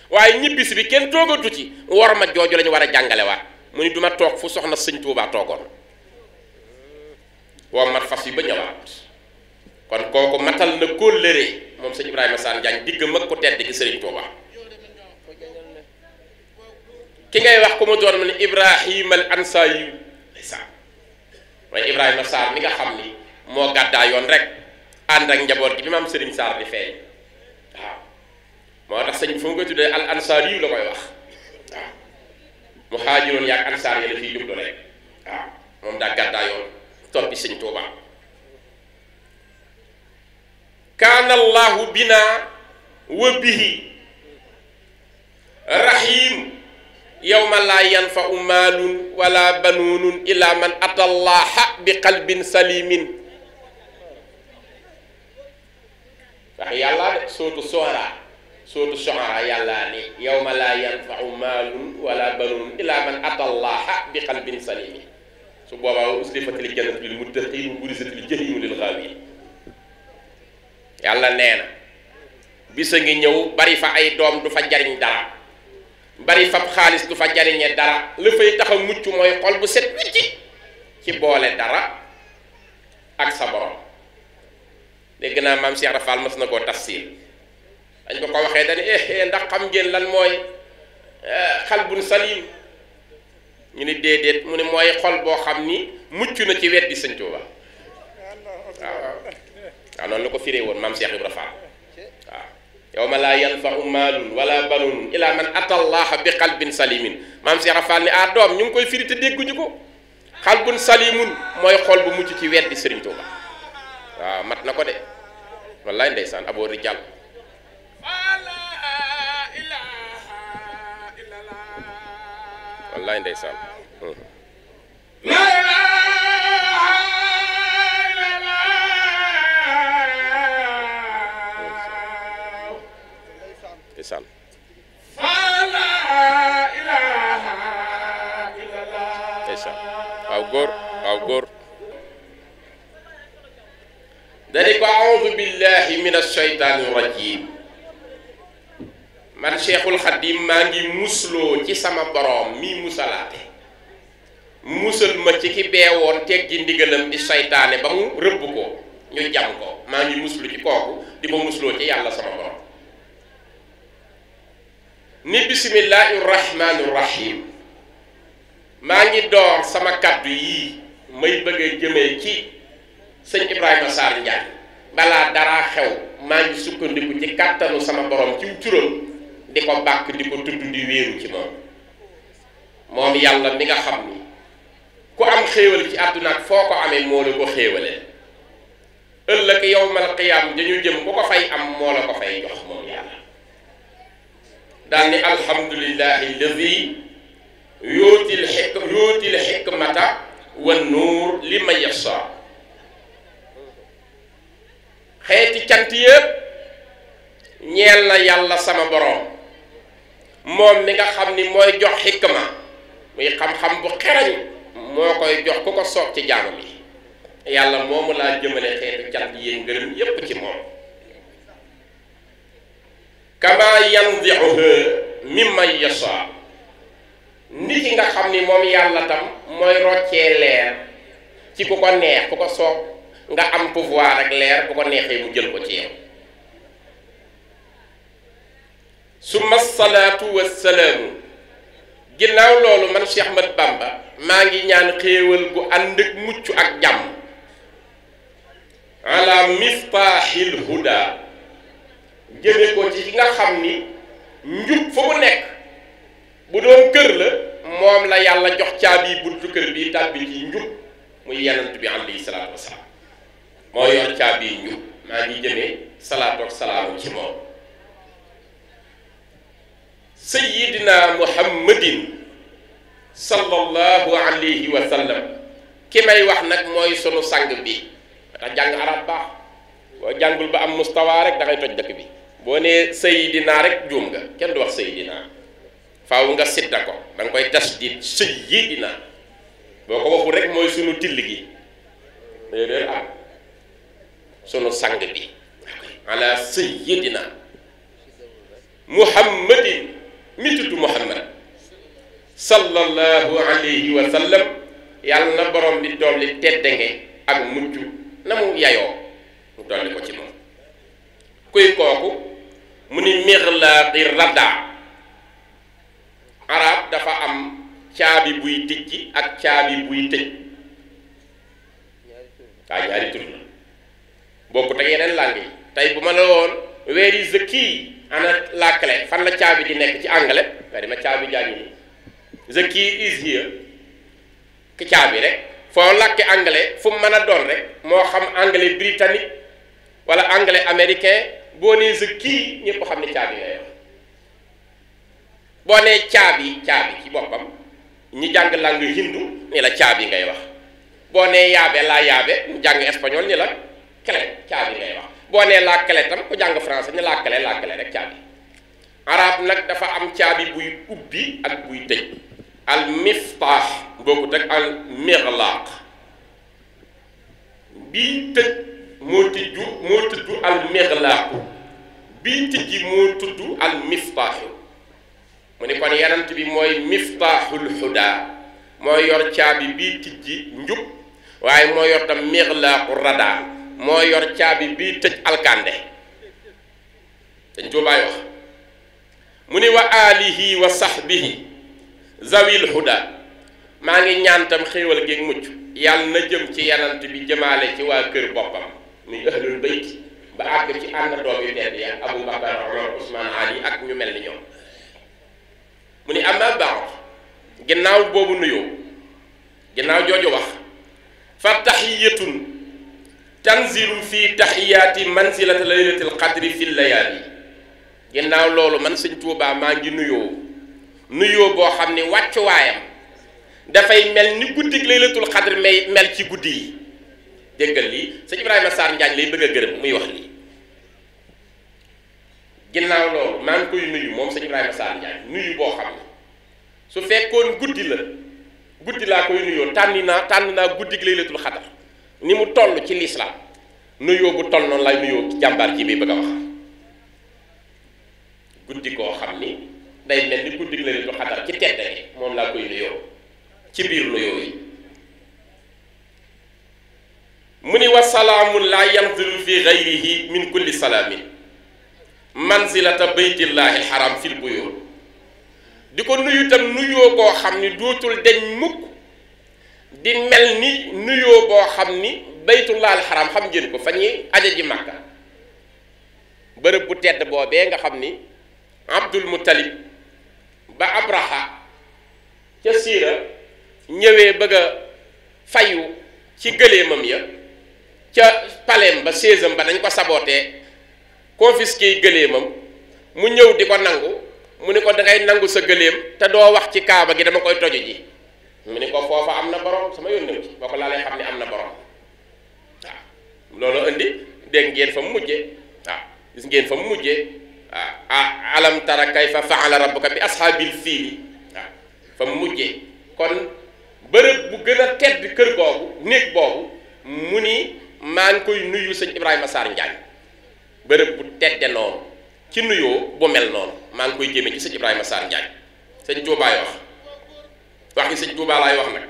waaye ñibbisi bi kenn toogatu ci war ma jooju lañu war a jàngale waat mu ni duma toog fu soxna sëñ Tuubaa toogoon woo mat fas yi ba ñëwaat kon kooku matal na kóllëre moom sëñ Ibrahima Sarr Njaañ digg mag ko tedd gi sëriñ Tuubaa ki ngay wax ku mu doon mu ne Ibrahima al Ansari ndeysaan mooy Ibrahima Sarr mi nga xam ni moo gàddaa yoon rek ànd ak njaboot gi bi maam sëriñ Sarr di feeñ waaw moo tax sëñ bi fu mu koy tuddee al Ansari yu la koy wax waaw mu xaajiroon yaag ansaar ya la fiy jublu rek waaw moom daa gàddaa yoon toppi sëñ Tuubaa kaana allahu bina wa bihi rahim yawma laa yanfau maalun wala banuunun illa man ata allaha bi qalbin salimin wax yàlla de sootu soxara yàlla ni yawma laa yanfau maalun wala banuunun illa man ata allaha bi qalbin salimin su boobaa uslifatil jannatu lil muttaqiin wa burizatil jahiimu lil gaawiin yàlla nee na bisa ngi ñëw bari fa ay doom du fa jariñ dara bari fab xaalis du fa jariñe dara la fay tax a mucc mooy xol bu set wicci ci boole dara ak sa borom dégg naa maam Cheikh Rafal mas na koo tafsir dañ ko waxee dañu ndax xam ngeen lan mooy xalbun salim ñu ni déedéet mu ne mooy xol boo xam ni mucc na ci weddi sëñ Tuuba waaw noonu la ko firee woon maam Cheikh Ibra Fall waaw yawma laa yanfau maalun wala banuun ila man ata allaha bi qalbin salimin maam Cheikh Ibra Fall ni doom ñu ngi koy firi te dégguñu ko xalbun salimun mooy xol bu mucc ci weddi sëriñ Tuuba waaw mat na ko de wallaay ndeysaan aboo rijal wallaay ndeysaan ndeysaan ndeysaan waaw góor dani ko a'uudu billahi min ash-shaytaani rajim man Cheikhul Khadim maa ngi musloo ci sama boroom mi musalaate musal ma ci ki beewoon teg ji ndigalam di saytaane ba mu rëbb ko ñu jam ko maa ngi muslu ci kooku di ma musloo ci yàlla sama boroom ni bismillahi rahmaani rahim maa ngi door sama kàddu yii may bëgg a jëmee ci sëñ Ibrahima Sarr Njaañ balaa dara xew maa ngi sukkandiku ci kàttanu sama borom ci turam di ko bàkk di ko tudd di wéeru ci moom yàlla mi nga xam ni ku am xéewal ci àdduna ak foo ko amee moo la ko xéewalee ëllëg yawmal qiyaam dañu jëm ku ko fay am moo la ko fay jox moom yàlla daal ni alhamdulillahi alladi yuutil xikmata wan nuur liman yashaa xeeti cant yëpp ñeel na yàlla sama boroom moom mi nga xam ni mooy jox xikma muy xam-xam bu xerañ moo koy jox ku ko soob ci jaamam yi yàlla moomu laa jëmale xeetu cant yéen ngërëm yépp ci moom kama yanzi'uha mimman yasha nit ki nga xam ni moom yàlla tam mooy roccee leer ci ku ko neex ku ko soob nga am pouvoir ak leer bu ko neexee mu jël ko ci yow summa salaatu wassalaamu ginnaaw loolu man Cheikh Ahmad Bamba maa ngi ñaan xéewal gu ànd ak mucc ak jàmm ala miftaaxil huda jëme ko ci nga xam ni njub fu mu nekk bu doon kër la moom la yàlla jox caabi buntu kër bi tàbbi ci njub muy yenant bi alayhi salaatu wasalaam moo yor caabi njub maa ngi jëmee salaatu ak salaamu ci moom sayyidina muhammadin sallallahu alayhi wa sallam ki may wax nag mooy sunu sang bi tax jàng arab baax boo jàngul ba am mustawa rek da ngay toj dëkk bi boo nee sayyidina rek juum nga kenn du wax sayyidina faaw nga sidda ko da nga koy tasdid sayyidina boo ko waxul rek mooy sunu till gi déedéet am sunu sang bi ala sayyidina muhammadin mi tudd muhammad sallallahu alayhi wa sallam yàlla na borom bi dolli teddange ak mucc na mu yayoo mu dolli ko ci moom kuy kooku mu ni mirlaaqi rada arab dafa am caabi buy tijji ak caabi buy tëj waa ñaari tur la bokkut ak yeneen langue yi tey bu ma la woon where is the key ana la clé fan la caabi di nekk ci anglais nga di ma caabi jaa ngi nii the key is here ki caabi rek foo làkki anglais fu mu mën a doon rek moo xam anglais britannique wala anglais américain boo nee the key ñëpp xam ne caabi ngay wax boo nee caabi ci boppam ñi jàng langue hindu ni la caabi ngay wax boo nee yaabe laa yaabe ñu jàng espagnol ni la clé caabi ngay wax boo nee la clé tam ku jàng français ni la clé rek caabi arab nag dafa am caabi buy ubbi ak buy tëj al miftaax bokkut ak al mirlaaq bii tëj moo tudd al mirlaaqu bii tijji moo tudd al miftaaxu mu ni kon yanant bi mooy miftaaxul huda mooy yor caabi bii tijji njub waaye moo yor tam mirlaaqu rada moo yor caabi bii tëj alkande dañ tuubaay wax mu ni wa alihi wa sahbihi zawil huda maa ngi ñaan tam xéewal géeg mucc yàlla na jëm ci yanant bi jëmaale ci waa kër boppam muy ahlul bayt ba àgg ci ànd doom yu tedd ya Abu Bakar Umar Usmaan Ali ak ñu mel ni ñoom mu ni amma ba'd ginnaaw boobu nuyoo ginnaaw jooju wax fa taxiyatun tanzilu fi taxiyaati manzilati laylatil qadri fi layaali ginnaaw loolu man sëñ Tuubaa maa ngi nuyoo boo xam ni wàccuwaayam dafay mel ni guddik laylatul qadri may mel ci guddi yi déggal lii sëñ Ibrahima Sarr Njaañ lay bëgg a gërëm muy wax lii ginnaaw loolu maa ngi koy nuyu moom sëñ Ibrahima Sarr Njaañ nuyu boo xam ne su fekkoon guddi laa koy nuyoo tànn naa guddik laylatul qadr ni mu toll ci lislaam nuyoo bu toll noonu lay nuyoo ci jàmbaar ji bi bëgg a wax guddi koo xam ni day mel ni guddik laylatul qadr ci tedd gi moom laa koy nuyoo ci biir nuyoo yi mu ni wa salaamun laa yanzilu fi gayrihi min kulli salaamin manzilata baytillahi alxaram fil buyur di ko nuyu tam nuyoo boo xam ni dootul deñ mukk di mel ni nuyoo boo xam ni baytullahi alxaram xam ngeen ko fa ñuy aja ji Makka bërëb bu tedd boobee nga xam ni Abdul Muttalib ba Abraha ca siira ñëwee bëgg a fayu ci gëléemam ya ca paleem ba séesam ba dañ ko sabootee confisqué gëléemam mu ñëw di ko nangu mu ni ko dangay nangu sa gëléem te doo wax ci kaaba gi dama koy toju ji mu ni ko foofa am na borom sama yónnew ci boo ko laa lay xam ne am na borom waaw loolu indi dégg ngeen fa mu mujjee waaw gis ngeen fa mu mujjee alam tara kayfa faala rabbuka bi ashaabil fiili waaw fa mujjee kon bërëb bu gën a tedd kër googu néeg boobu mu ni maa ngi koy nuyu sëñ Ibrahima Sarr Njaañ bërëb bu tedde noonu ci nuyoo bu mel noonu maa ngi koy jëme ci sëñ Ibrahima Sarr Njaañ sëñ Tuubaay wax gi sëñ Tuubaa laay wax nag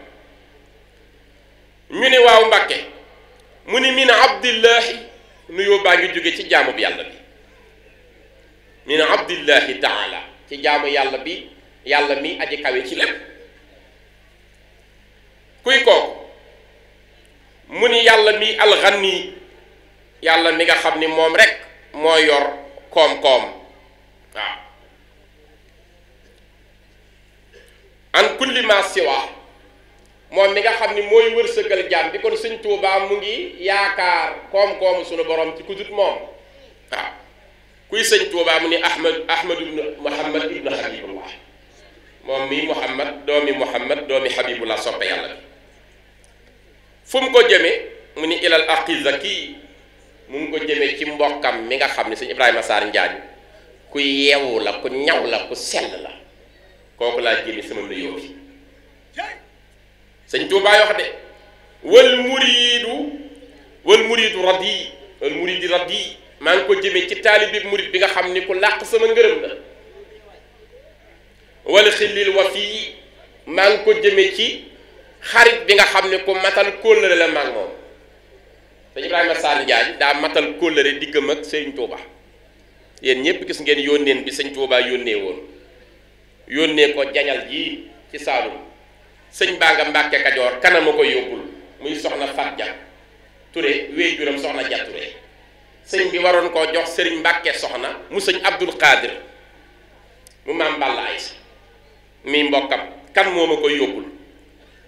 ñu ni waaw Mbàkke mu ni min abdillahi nuyoo baa ngi jóge ci jaamu bi yàlla bi min abdillahi taala ci jaamu yàlla bi yàlla mi aji kawe ci lépp kuy kooku mu ni yàlla mi alxani yàlla mi nga xam ni moom rek moo yor koom-koom waaw an kulli ma siwa moom mi nga xam ni mooy wërsëgal jaam bi kon sëñ Tuubaa mu ngi yaakaar koom-koomu sunu borom ci ku dut moom waaw kuy sëñ Tuubaa mu ni ahmad ibnu muhammad ibnu habibullah moom mi muhammad doomi habibullah soppe yàlla bi fu mu ko jëmee mu ni ilal aqizaki mu ngi ko jëmee ci mbokkam mi nga xam ne sëñ Ibrahima Sarr Njaañ ku yeewu la ku ñaw la ku sell la kooku laa jëmee sama nuyoo bi sëñ Tuubaa wax de wal muridu radi maa ngi ko jëmee ci taalibi murid bi nga xam ni ku làq sama ngërëm la wal xillil wafi maa ngi ko jëmee ci xarit bi nga xam ne ku matal kóllëre la maag moom sëñ Ibrahima Sarr Njaañ daa matal kóllëre diggam ak sëñ Tuuba yéen ñépp gis ngeen yónneen bi sëñ Tuuba yónnee woon yónnee ko jañal ji ci Saalum sëñ baa nga Mbàkke Kajoor kanama ko yóbbul muy soxna Fat Ja Ture wéy juram soxna Ja Ture sëñ bi waroon koo jox sëriñ Mbàkke soxna mu sëñ Abdul Xaadir mu maam Balla Aysa mi mbokkam kan moo ma koy yóbbul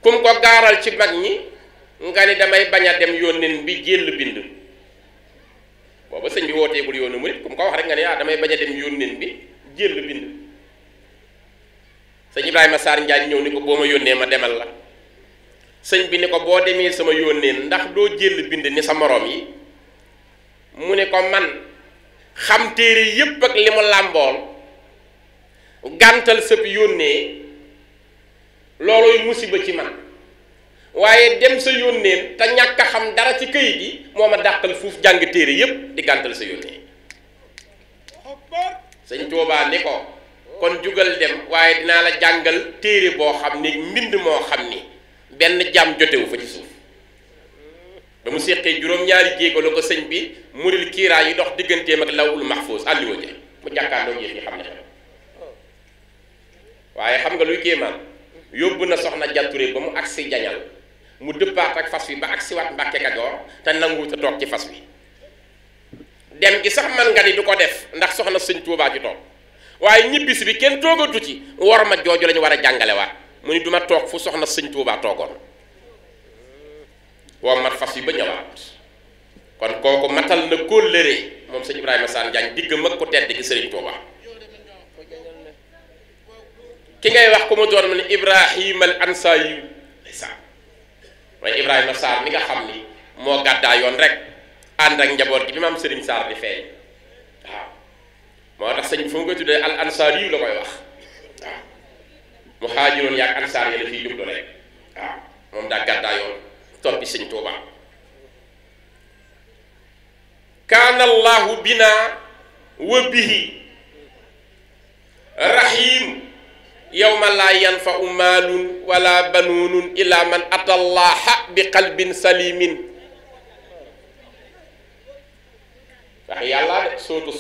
kum ko gaaral ci mag ñi nga ni damay bañ a dem yónneen bi jël bind booba sëñ bi wooteegul yoonu murit kum ko wax rek nga ne damay bañ a dem yónneen bi jël bind sëñ Ibrahima Sarr Njaañ ñëw ni ko boo ma yónnee ma demal la sëñ bi ni ko boo demee sama yónneen ndax doo jël bind ni sa moroom yi mu ne ko man xam téere yépp ak li mu làmbool gàntal sëb yónnee looluy musiba ci man waaye dem sa yónneen te ñàkk a xam dara ci këyit yi moo ma dàqal fuuf jàng téere yépp di gàntal sa yónnee sëñ Tuubaa ni ko kon jugal dem waaye dinaa la jàngal téere boo xam ni mbind moo xam ni benn jàmm jotewu fa ci suuf ba mu séqee juróom-ñaari jéego la ko sëñ bi muril kiiraay yi dox digganteem ak lawul mahfuus àlliwoo je mu jàkkaarloo yëf yi xam ne xam waaye xam nga luy kéemaan yóbbu na soxna jàtture ba mu agsi jañal mu dëppaat ak fas wi ba agsi waat Mbàkke Kajoor te nangu te toog ci fas wi dem gi sax man nga ni du ko def ndax soxna sëñ Tuubaa ci toog waaye ñibbisi bi kenn toogatu ci war ma jooju la ñu war a jàngale waat mu ni duma toog fu soxna sëñ Tuubaa toogoon woo mat fas wi ba ñëwaat kon kooku matal na kóllëre moom sëñ Ibrahima Sarr Njaañ digg mag ko tedd gi sëriñ Tuubaa ki ngay wax ko mu doon mu ne Ibrahima al Ansari mooy Ibrahima Sarr mi nga xam ni moo gàddaa yoon rek ànd ak njaboot gi bi maam Serigne Sarr di feeñ waaw moo tax sëñ bi fu mu koy tuddee al Ansari yu la koy wax waaw mu xaajiroon yaag ansaar yi la fiy jublu rek waaw moom daa gàddaa yoon toppi sëñ Tuubaa kaana allahu bina wa bihi rahim yawma laa yanfau maalun wala banuunun illa man ata allaha bi qalbin salimin wax yàlla de sootu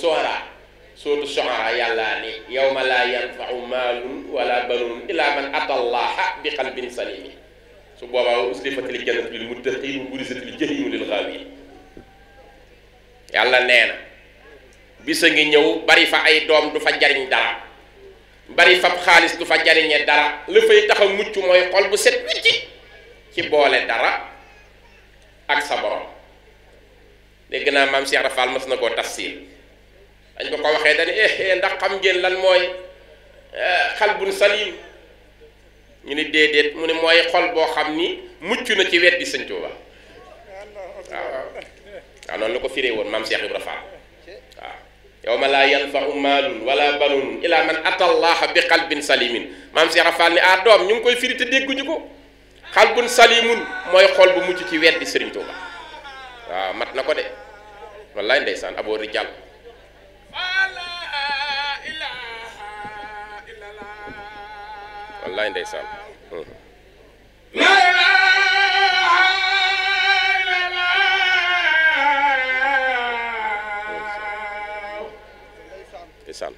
soxara yàlla ni yawma laa yanfau maalun wala banuunun illa man ata allaha bi qalbin salimin su boobaa wa uslifatil jannatu lil muttaqin wa burizatil jahimu lil ghaawin yàlla nee na bisa ngi ñëw bari fa ay doom du fa jariñ dara bari fab xaalis du fa jariñe dara la fay tax a mucc mooy xol bu set wicci ci boole dara ak sa borom dégg naa maam Cheikh Rafal mas na koo tafsir dañ ko waxee dañu ndax xam ngeen lan mooy xalbun salim ñu ni déedéet mu ne mooy xol boo xam ni mucc na ci weddi Sëñ Tuuba waaw noonu la ko firee woon maam Cheikh Ibra Fall waaw yawma laa yanfau maalun wala banun ila man ata allaha bi qalbin salimin maam Cheikh Fall ni doom ñu ngi koy firi te dégguñu ko xalbun salimun mooy xol bu mucc ci weddi Serigne Touba waaw mat na ko de wallaay ndeysaan aboo rijal wallaay ndeysaan ndeysaan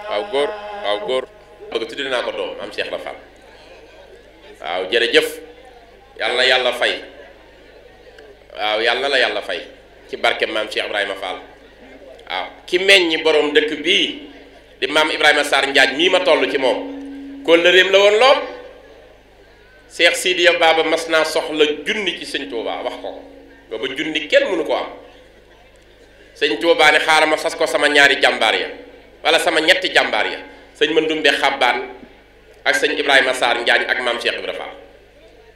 waaw góor bëgg tudde naa ko doom am Cheikh la Fall waaw jërëjëf yàlla na yàlla fay waaw yàlla na la yàlla fay ci barke maam Cheikh Ibrahima Fall waaw ki meññi borom dëkk bii di maam Ibrahima Sarr Njaaj mii ma toll ci moom kóllëreem la woon lool Cheikh Sidiya Baba mas naa soxla junni ci sëñ Touba wax ko booba junni kenn mënu ko am sëñ Touba ne xaaral ma sas ko sama ñaari jàmbaar ya wala sama ñetti jàmbaar ya sëñ Mandumbe Xabbaan ak sëñ Ibrahima Sarr Njaañ ak maam Cheikh Ibrahima Fall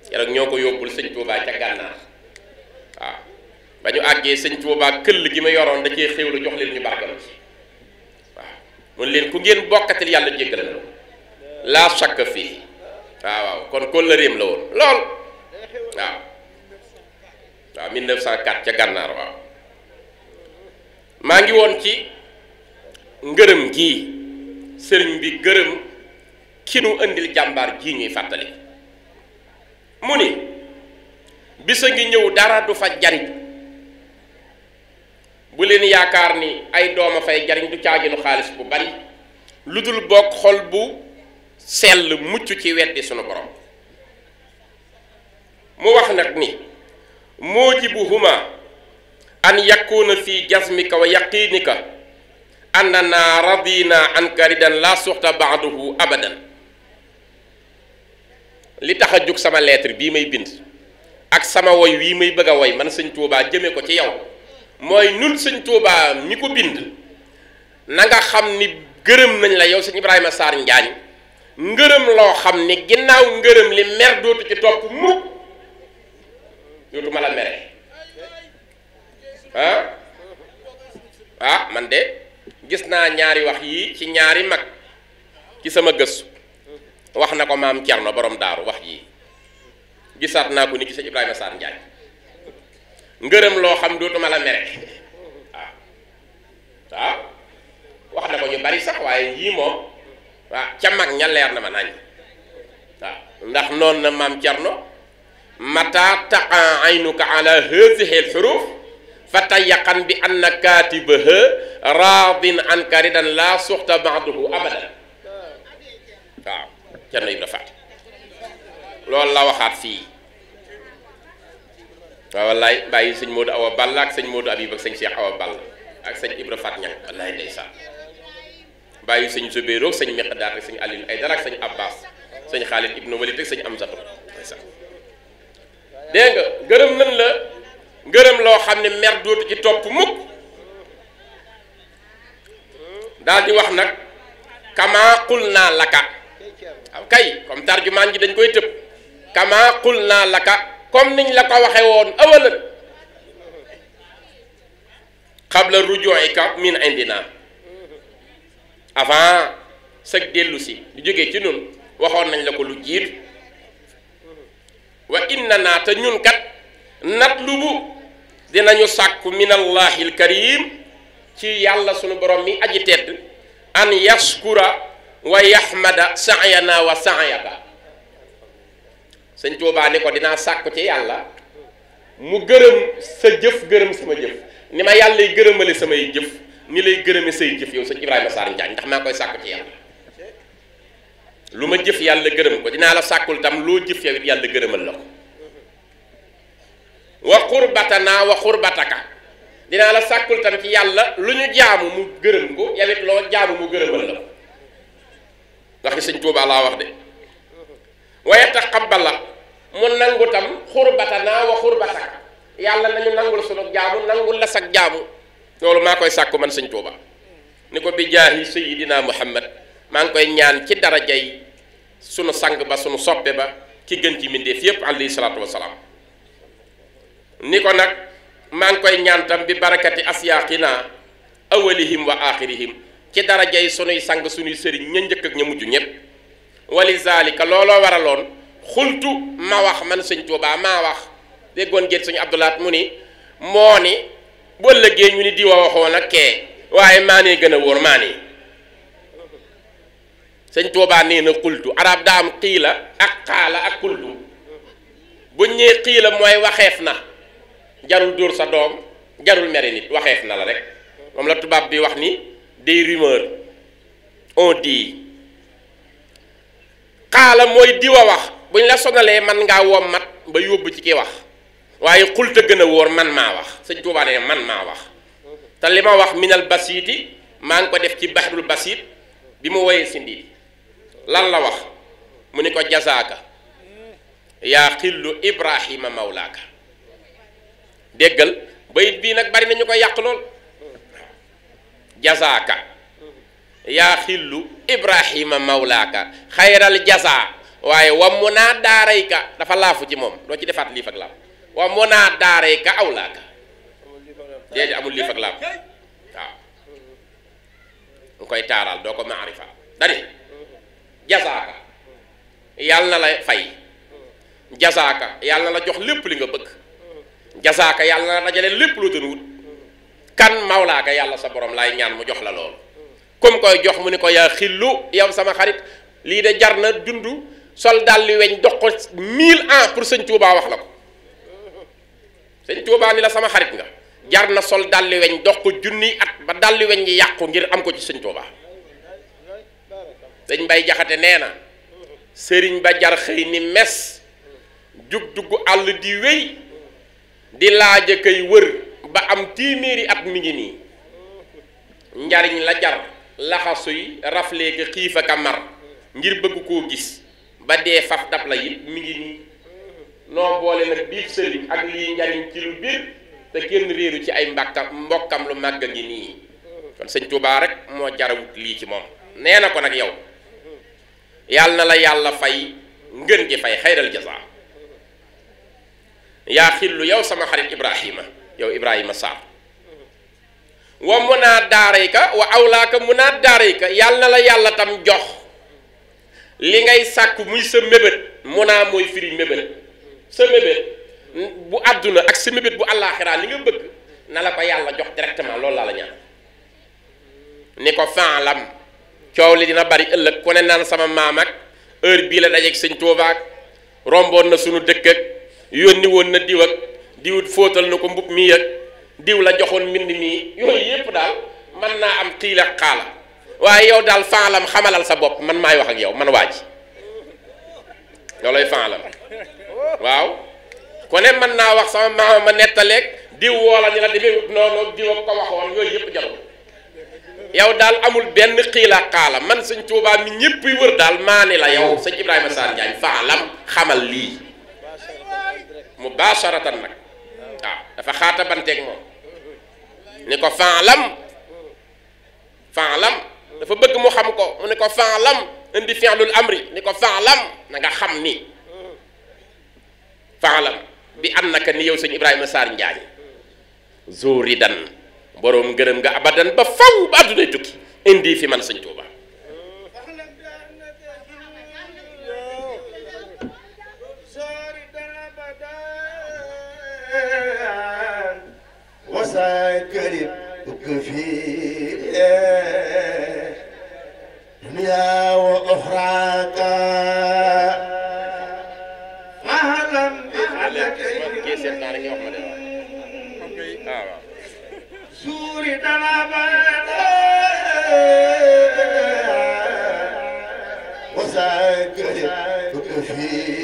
keroog ñoo ko yóbbul sëñ Touba ca gànnaar waaw ba ñu àggee sëñ Touba këll gi ma yoroon da cee xéwlu jox leen ñu barkelu waaw mun leen ku ngeen bokkatil yàlla jéggal na laa sakk fii waaw kon kóllëreem la woon lool waaw 1904 ca gànnaar waaw maa ngi woon ci ngërëm gii sëriñ bi gërëm ki nu indil jàmbaar jii ñuy fàttali mu ni bisa ngi ñëw dara du fa jariñ bu leen yaakaar ni ay dooma fay jariñ du caaginu xaalis bu bari lu dul bokk xol bu sell mucc ci weddi sunu borom mu wax nag ni mujibuhuma an yakuna fi jazmika wa yaqinika annana radina anka ridan la suxta ba'dahu abadan li tax a jóg sama lettre bii may bind ak sama woy wii may bëgg a woy man sëñ Touba jëme ko ci yow mooy nun sëñ Touba mi ko bind na nga xam ni gërëm nañ la yow sëñ Ibrahima Sarr Njaañ ngërëm loo xam ni ginnaaw ngërëm li mer dootu ci topp mukk dootu ma la mere man de gis naa ñaari wax yii ci ñaari mag ci sama gëstu wax na ko maam Cerno borom daaru wax yii gisaat naa ko ni ci sëñ Ibrahima Sarr Njaañ ngërëm loo xam dootuma la mere waaw wax na ko ñu bari sax waaye yii moom waaw ca mag ña leer na ma nañ waaw ndax noonu na maam Cerno mata taqa aynuka ala hadhihi al-huruf fatayaqan bi anna katibaha radin anka ridan la suxta ba'dahu abadan waaw Cerno Ibra Faat loolu la waxaat fii waaw wallaay bàyyi sëñ Modou Awa Balla ak sëñ Modou Abib ak sëñ Cheikh Awa Balla ak sëñ Ibra Faat ñang wallaay ndeysaan bàyyi sëñ Zubéro ak sëñ Miqdaat ak sëñ Alioune Aydara ak sëñ Abbas sëñ Xaalid ibnu Walid ak sëñ Amsatu ndeysaan dégg nga gërëm nan la ngërëm loo xam ne mer dootu ci topp mukk daal di wax nag kama qul naa laka waaw kay comme tarjumaan ji dañ koy tëb kama qul naa laka comme niñ la ko waxe woon awalan qabla rujuika min indina avant sag dellu si lu jógee ci nun waxoon nañ la ko lu jiitu wa inna naa te ñun kat natlubu dinañu sàkku min allahi alkarim ci yàlla sunu borom mi aji tedd an yaskura wa yahmada saayana wa saayaka sëñ Tuubaa ni ko dinaa sàkku ci yàlla mu gërëm sa jëf gërëm sama jëf ni ma yàlla lay gërëmale samay jëf ni lay gërëme say jëf yow sëñ Ibrahima Sarr Njaañ ndax maa koy sàkku ci yàlla lu ma jëf yàlla gërëm ko dinaa la sàkkul tam loo jëf yow it yàlla gërëmal la ko wa xurbatana wa xurbataka dinaa la sàkkul tam ci yàlla lu ñu jaamu mu gërëm ko yow it loo jaamu mu gërëmal la ko waxi sëñ Tuubaa laa wax de wa yataqabbala mu nangu tam xurbatana wa xurbataka yàlla nañu nangul sunu jaamu nangul la sag jaamu loolu maa koy sàkku man sëñ Tuubaa ni ko bi jaahi sayyidina Muhammad maa ngi koy ñaan ci darajay sunu sang ba sunu soppe ba ki gën ci mbindéef yépp alayhi salaatu wasalaam ni ko nag maa ngi koy ñaantam bi barakati asyaqina awalihim wa axirihim ci darajay sunuy sang sunuy sëriñ ña njëkk ak ña mujj ñépp wali zalika looloo waraloon xultu ma wax man sëñ Tuubaa maa wax déggoon ngeen sëñ Abdoulaat mu ni moo ni bu ëllëgee ñu ni diwa waxoon ak kee waaye maa nee gën a wóor maa nii sëñ Tuubaa nee na xultu arab daa am xiila ak xaala ak xultu bu ñee xiila mooy waxeef na jarul dóor sa doom jarul mere nit waxeef na la rek moom la tubaab bi wax ni des rumeurs on dit xaala mooy diwa wax buñ la sonalee man ngaa wom mat ba yóbbu ci ki wax waaye xulta gën a wóor man maa wax sëñ Tuubaa ne man maa wax te li ma wax minal basiiti maa ngi ko def ci bahrul basiit bi mu woyee sindi lan la wax mu ni ko jazaaka yaa xillu ibrahima mawlaaka déggal bayit bii nag bari nañu ko yàq lool jazaaka yaa xillu ibrahima mawlaaka xayral jaza waaye wa mu naa daarayka dafa laafu ci moom doo ci defaat liif ak laam wa mu naa daarayka awlaaka déedéet amul liif ak laam waaw nga koy taaral doo ko maarifa dani jazaaka yàlla na la fay jazaaka yàlla na la jox lépp li nga bëgg jazaaka yàlla na la dajale lépp loo doon wut kan mawlaaka yàlla sa borom laay ñaan mu jox la loolu comme koy jox mu ni ko yaa xillu yow sama xarit lii de jar na dund sol dalli weñ dox ko 1000 ans pour sëñ Tuubaa wax la ko sëñ Tuubaa ni la sama xarit nga jar na sol dalli weñ dox ko junniy at ba dalli weñ yi yàqu ngir am ko ci sëñ Tuubaa sëñ Mbay Jaxate nee na sëriñ ba jar xëy ni mes jug dugg àll di wéy di laaj a koy wër ba am téeméeri at mi ngi nii njariñ la jar laxasuy rafleeka xiif ak a mar ngir bëgg koo gis ba dee faf dab la it mi ngi nii noo boole nag biig sëriñ ak lii njariñ ci lu biir te kenn réeru ci ay mbokkam lu màgg ngi nii kon sëñ Tuubaa rek moo jarawut lii ci moom nee na ko nag yow yàlla na la yàlla fay ngën gi fay xayral jaza yaa xillu yow sama xarit Ibrahima yow Ibrahima Sarr wa mun naa daarayka wa awlaaka mun naa daarayka yàlla na la yàlla tam jox li ngay sàkku muy sa mébét mun naa mooy firi mébét sa mébét bu àdduna ak sa mébét bu àllaaxiraa li nga bëgg na la ko yàlla jox directement loolu laa la ñaan ni ko faalam coow li dina bari ëllëg ku ne naan sama maam ak heure bii la dajeeg sëñ Tuubaa romboon na sunu dëkk ak yónni woon na diw ak diwut fóotal na ko mbub mii ak diw la joxoon mbind mii yooyu yépp daal mën naa am xiil ak xaala waaye yow daal faalam xamalal sa bopp man maay wax ak yow man waa ji loolay faalam waaw ku ne mën naa wax sama maama ma nettaleeg diw woola ni la demee noonu diw ak ko waxoon yooyu yépp jarul yow daal amul benn xiil ak xaala man sëñ Tuubaa mi ñépp yi wër daal maa ni la yow sëñ Ibrahima Sarr Njaañ faalam xamal lii mubaasharatan nag waaw dafa xaata banteeg moom ni ko faalam dafa bëgg mu xam ko mu ni ko faalam indi fi'lul amri ni ko faalam na nga xam ni faalam bi annaka ni yow sëñ Ibrahima Sarr Njaañ zuridan boroom gërëm nga abadan ba faw ba àddunay tukki indi fi man sëñ Tuuba وساكرب كفي دنيا وأخراك فهلا بحلك سوري دلابا وساكرب كفي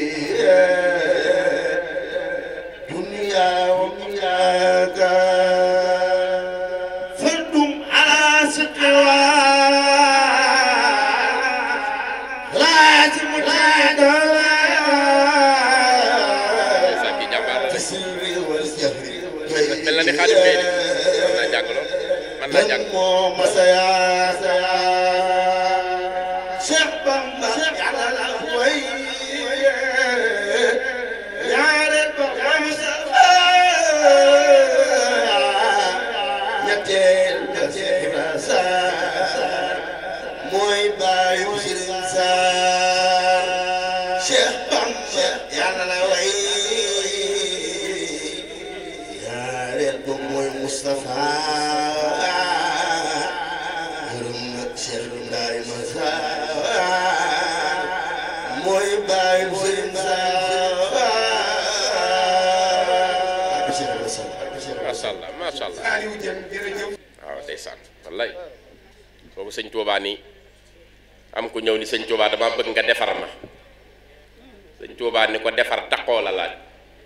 دنيا وأخراك فردم على سقوا لازم تجد تسري والجهر man naa jàng moo masaya Cheikh Bamba yàlla la way yaare ba ñaareel ba mooy Moustapha gërëm na Cheikh Ibrahima Sarr mooy baayu Sëriñ Sarr macha allah waaw ndeysaan wallaay boobu sëñ Tuubaa nii am ku ñëw ni sëñ Tuubaa dama bëgg nga defar ma sëñ Tuubaa ni ko defar taqoo la laaj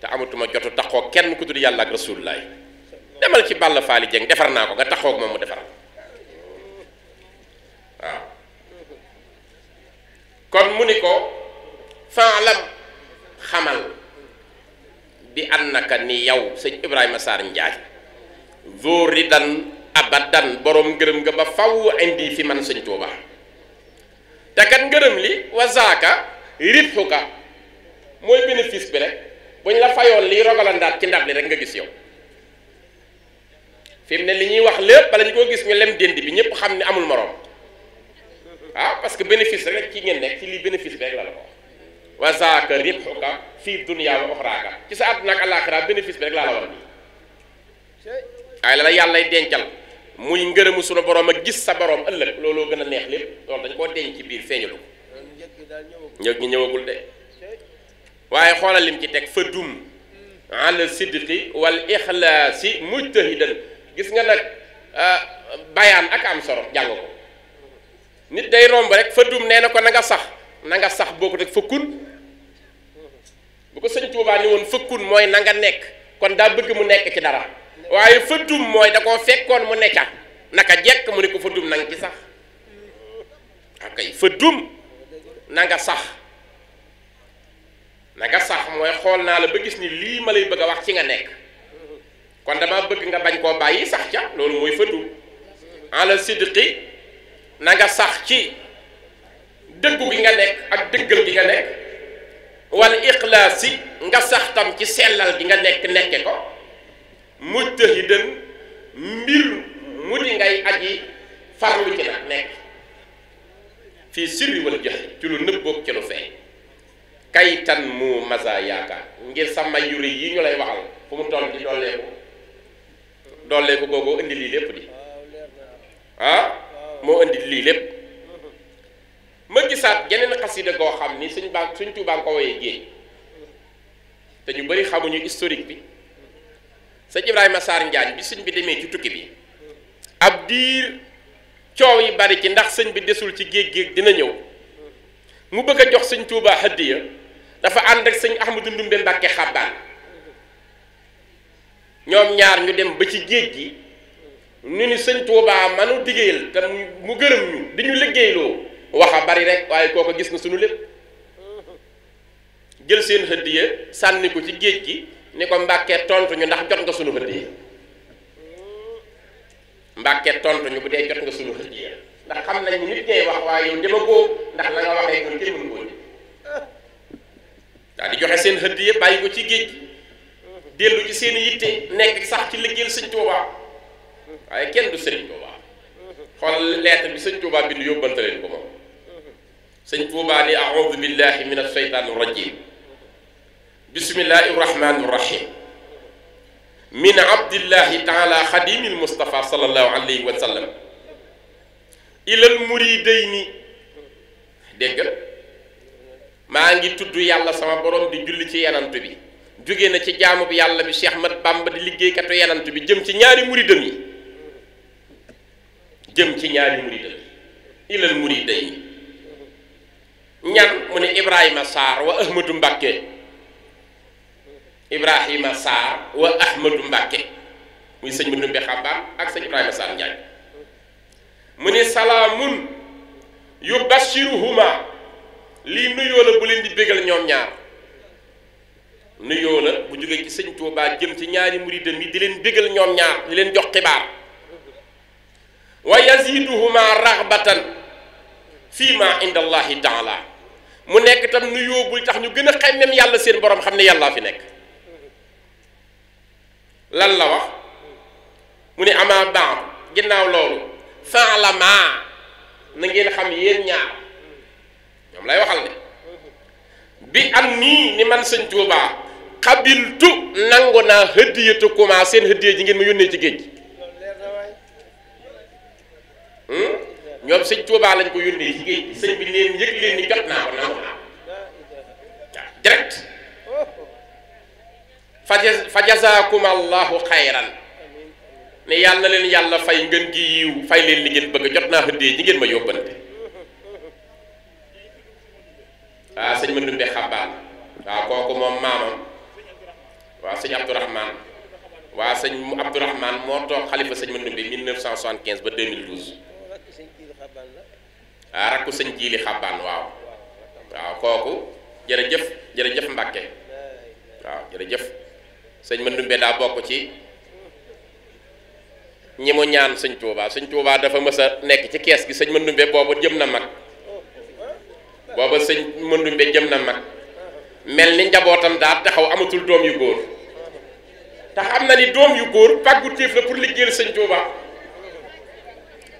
te amatuma jotu taqoo kenn ku tudd yàlla ak Rasulullaay demal ci Balla Faali Jeng defar naa ko nga taqoo ak moom mu defar waaw kon mu ni ko faalam xamal bi annaka ni yow sëñ Ibrahima Sarr Njaay zóori dan abadan borom ngërëm nga ba faw indi fi man sëñ Tuubaa te kat ngërëm li wazaaka ribxuka mooy bénéfice bi rek buñ la fayoon lii rogalandaat ci ndab li rek nga gis yow fi mu ne li ñuy wax lépp bala ñu koo gis ñu lem dénd bi ñëpp xam ne amul moroom waaw parce que bénéfice rek ci ngeen nekk ci lii bénéfice bi rek la la ko wax wazaaka ribxuka fii dunya wa uxraaka ci sa àdduna ak àllaaxira bénéfice bi rek laa la war nii waaye la la yàllay dencal muy ngërëmu sunu borom ak gis sa borom ëllëg looloo gën a neex lépp loolu dañ koo denc ci biir feeñalu ko njëg ñi ñëwagul de waaye xoolal lim ci teg fa dum ala sidqi wal ixlaasi mujtahidan gis nga nag bayaan ak am solo jàng ko nit day romb rek fa dum nee na ko na nga sax boo ko teg fëkkun bu ko sëñ Tuubaa ni woon fëkkun mooy na nga nekk kon daa bëgg mu nekk ci dara waaye fa dum mooy da koo fekkoon mu necca naka jekk mu ne ko fa dum na nga ci sax akay fa dum na nga sax mooy xool naa la ba gis ni lii ma lay bëgg a wax ci nga nekk kon dama bëgg nga bañ koo bàyyi sax ca loolu mooy fa dum ala sidqi na nga sax ci dëggu gi nga nekk ak dëggal gi nga nekk wala ixlaasi nga sax tam ci sellal gi nga nekke ko mujtahidan mbir mu di ngay aji farlu ci nag nekk fii sirri wala jaxri ci lu nëbboog ci lu feeñ kaytan mu masa yaakaar ngir sa may yu rëy yi ñu lay waxal fu mu toll di dolleeku googoo indi lii lépp di moo indi lii lépp ma gisaat geneen xasida goo xam ni suñ Tuubaa nga ko woyee géej te ñu bari xamuñu historique bi sëñ Ibrahima Sarr Njaañ bi sëñ bi demee ci tukki bi ab diir coow yi bari ci ndax sëñ bi desul ci géej dina ñëw mu bëgg a jox sëñ Tuubaa hadiya dafa ànd ak sëñ Ahmadu Ndumbe Mbàkke Xabbaan ñoom ñaar ñu dem ba ci géej gi ñu ni sëñ Tuubaa manu liggéeyal te mu gërëm ñu di ñu liggéeyloo waxa bari rek waaye kooko gis na sunu lépp jël seen hadiya sànni ko ci géej gi ni ko Mbàkke tontu ñu ndax jot nga sunu hadiya Mbàkke tontu ñu bu dee jot nga sunu hadiya ndax xam nañ nit ñay wax waaye yow dema koo ndax la nga waxee ñun kenn mënu koo ji daal di joxe seen hadiya bàyyi ko ci géej gi dellu ci seen yitte nekk sax ci liggéeyal sëñ Tuubaa waaye kenn du sëriñ Tuubaa xool lettre bi sëñ Tuubaa bind yóbbante leen ko moom sëñ Tuubaa ni a'uudu billahi min ash-shaytaani rajim bismillahi rahmani rahim min abdillahi taala xadimil Mustafa sallallahu alayhi wa sallam ilal muridayni dégg maa ngi tudd yàlla sama borom di julli ci yanant bi jóge na ci jaamu bi yàlla bi Cheikh Mat Bamba di liggéeykatu yanant bi jëm ci ñaari muridam yi ilal muridayni ñan mu ne Ibrahima Sarr wa Ahmadou Mbakke Ibrahima Sarr wa Ahmadou Mbakke muy sëñ bi Ndumbe Xabbaan ak sëñ Ibrahima Sarr Njaañ mu ne salaamun yubashiruhuma lii nuyoo la bu leen di bégal ñoom ñaar nuyoo la bu jógee ci sëñ Tuubaa jëm ci ñaari muridam yi di leen bégal ñoom ñaar di leen jox xibaar wa yaziduhuma raxbatan fii ma inda allahi taala mu nekk tam nuyoo buy tax ñu gën a xemmem yàlla seen borom xam ne yàllaa fi nekk lan la wax mu ne ama baam ginnaaw loolu faalama na ngeen xam yéen ñaar ñoom lay waxal ne bi am nii ni man sëñ Tuubaa xabiltu nangu naa hëddiyatu kuma seen hëddiya ji ngeen ma yónnee ci géej gi ñoom sëñ Tuubaa lañ ko yónnee ci géej gi sëñ bi leen yëg leen ni jot naa ko nangu naa waaw direct fa jazaakum allahu xayran ne yàlla na leen yàlla fay ngeen gi yiw fay leen li ngeen bëgg jot naa hëddee ji ngeen ma yóbbante waaw sëñ Mandumbe Xabbaan waaw kooku moom maamam waaw sëñ Abdourahman waaw sëñ Abdourahman moo toog xalifa sëñ Mandumbe 1975 ba 2012 waaw rakku sëñ Jiili Xabbaan waaw waaw kooku jërëjëf Mbàkke waaw jërëjëf sëñ Mandumbe daa bokk ci ñi mu ñaan sëñ Tuubaa dafa mës a nekk ci kees gi sëñ Mandumbe boobu jëm na mag booba sëñ Mandumbe jëm na mag mel ni njabootam daa taxaw amatul doom yu góor te xam na ni doom yu góor pàggu téef la pour liggéeyal sëñ Tuubaa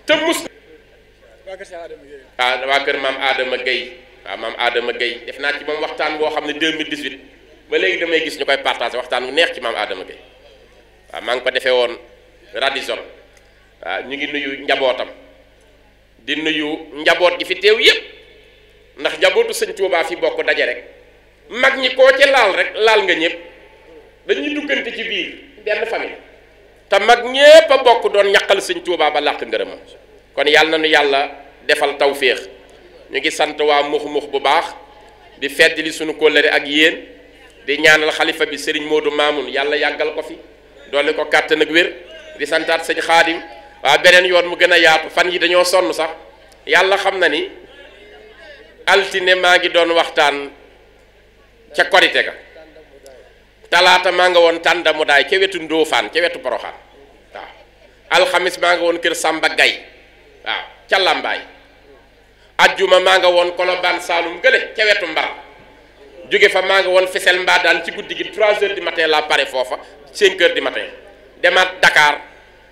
te mus waa kër maam Adama Gueye waaw maam Adama Gueye def naa ci moom waxtaan boo xam ne 2018 ba léegi damay gis ñu koy partagé waxtaan bu neex ci maam Adama Gueye waaw maa ngi ko defee woon Radisson waaw ñu ngi nuyu njabootam di nuyu njaboot gi fi teew yépp ndax njabootu sëñ Tuubaa fi bokk daje rek mag ñi koo ci laal rek laal nga ñëpp dañuy duggante ci biir benn famille te mag ñépp a bokk doon ñaqal sëñ Tuubaa ba làq ngërëmam kon yàlla na nu yàlla defal tawféex ñu ngi sant waa mux bu baax di feddali suñu kóllëre ak yéen di ñaanal xalifa bi Serigne Modou Mamoun yàlla yàggal ko fi doole ko kàttan ak wér di santaat sëñ Xaadim waa beneen yoon mu gën a yaatu fan yi dañoo sonn sax yàlla xam na ni altine maa ngi doon waxtaan ca korite ga talaata maa nga woon tànda mu daay ca wetu Ndóofaan ca wetu Poroxaan waaw alxamis maa nga woon kër Samba Gay waaw ca Lambaay ajjuma maa nga woon Kolobaan Saalum gële ca wetu Mbar jóge fa maa nga woon Fissel Mbadaan ci guddi gi 3 heures du matin laa pare foofa 5 heures du matin demaat Dakar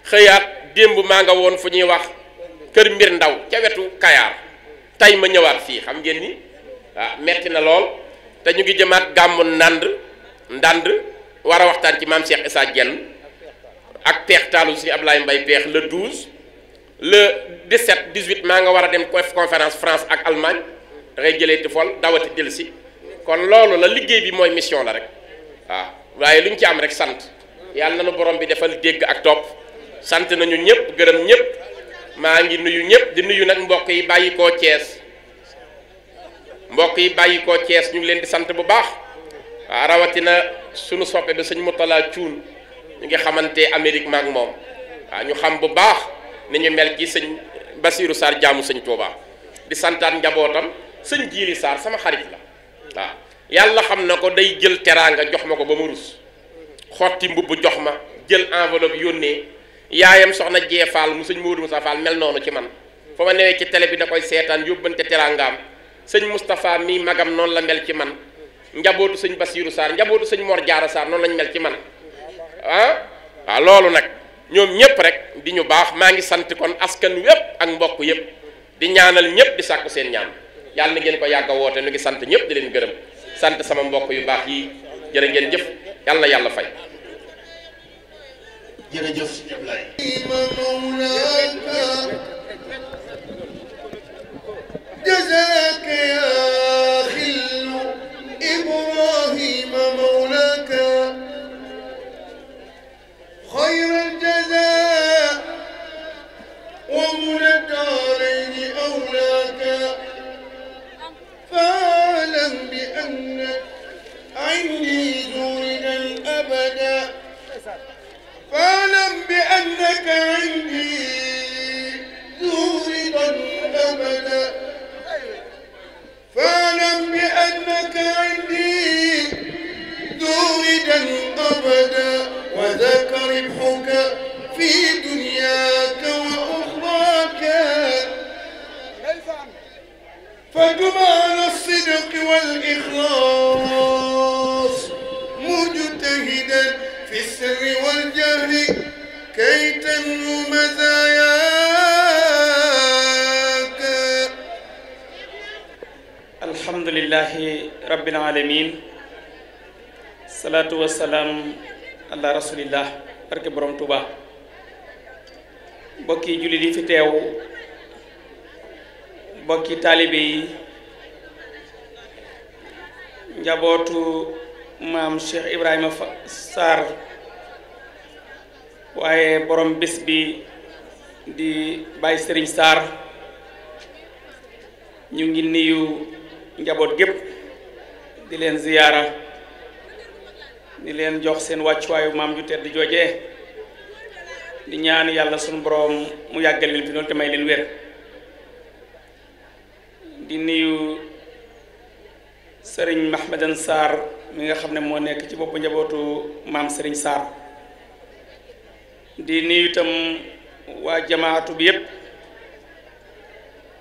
xëyaat démb maa nga woon fu ñuy wax kër Mbir Ndaw ca wetu Kayaar tey ma ñëwaat fii xam ngeen ni waaw metti na lool te ñu ngi jëmaat gàmmu ndànd war a waxtaan ci maam Cheikh Issa Diène ak peex taalu si Ablaye Mbaye peex le 12 le 17 18 maa nga war a dem conférence France ak Allemagne da ngay jëlee ti fol dawati del si kon loolu la liggéey bi mooy mission la rek waaw waaye lu ñu ci am rek sant yàlla na nu borom bi defal dégg ak topp sant nañu ñëpp gërëm ñëpp maa ngi nuyu ñëpp di nuyu nag mbokk yi bàyyi koo Cees ñu ngi leen di sant bu baax waaw rawatina sunu soppe bi sëñ Moutala Cuun ñu ngi xamante Amérique maak moom waaw ñu xam bu baax ni ñu mel ci sëñ Basiiru Sarr jaamu sëñ Tuubaa di santaat njabootam sëñ Jiili Sarr sama xarit la waaw yàlla xam na ko day jël teraanga jox ma ko ba ma rus xotti mbubb jox ma jël enveloppe yónnee yaayam soxna Jee Faal mu sëñ Moodu Musaa Faal mel noonu ci man fa ma newee ci télé bi da koy seetaan yóbbante teraangaam sëñ Moustapha mii magam noonu la mel ci man njabootu sëñ Basiiru Sarr njabootu sëñ Mor Jaara Sarr noonu lañ mel ci man waaw loolu nag ñoom ñëpp rek di ñu baax maa ngi sant kon askan wépp ak mbokk yëpp di ñaanal ñëpp di sàkku seen ñaan yàlla na ngeen ko yàgg a woote ñu ngi sant ñëpp di leen gërëm sant sama mbokk yu baax yi jërë ngeen jëf yàlla na yàlla fay. jërëjëf Ablaye. جزاك يا خل إبراهيم مولاك خير الجزاء ومنى الدارين أولاك فاعلم بأنك عندي زورنا أبدا فاعلم بأنك عندي زورنا أبدا فاعلم بأنك عندي دوردا أبدا وذاك ربحك في دنياك وأخراك فدم على الصدق والإخلاص مجتهدا في السر والجهر كي تنمو مزاياك. الحمد لله رب العالمين salaatu wassalaam ala rasulillah barke borom Tuuba mbokki jullit yi fi teew mbokki taalibe yi njabootu maam Cheikh Ibrahima Sarr waaye borom bis bi di Baye Serigne Sarr ñu ngi nuyu njaboot gépp di leen ziyaara di leen jox seen wàccuwaayu maam ju tedd joojee di ñaan yàlla sunu borom mu yàggal leen fi loolu te may leen wér di nuyu Serigne Mahmadan Sarr mi nga xam ne moo nekk ci boppu njabootu maam Serigne Sarr di nuyu itam waa jamaatu bi yépp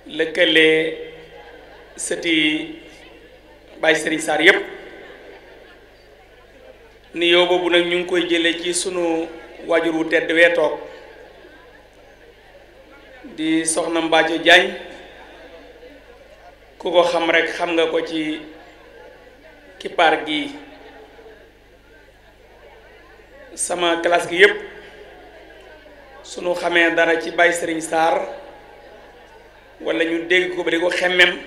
lëkkale sëti Baye Serigne Sarr yépp nuyoo boobu nag ñu ngi koy jëlee ci sunu waajur wu tedd wee toog di soxna Mbaaco Jaañ ku ko xam rek xam nga ko ci kippaar gi sama classe gi yépp sunu xamee dara ci Baye Serigne Sarr wala ñu dégg ko ba di ko xemmem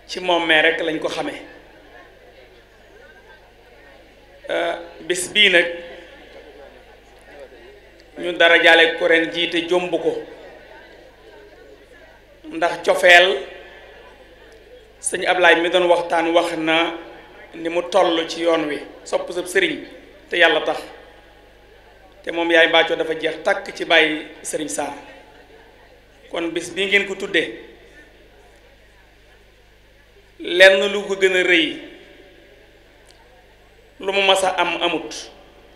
ci moom mee rek lañ ko xamee bis bii nag ñu dara jaale ko ren jiite jomb ko ndax cofeel sëñ Ablaay mi doon waxtaan wax na ni mu toll ci yoon wi sopp sab sëriñ te yàlla tax te moom yaay Mbaaco dafa jeex takk ci Baye Serigne Sarr kon bis bii ngeen ko tuddee lenn lu ko gën a rëy lu mu mas a am amut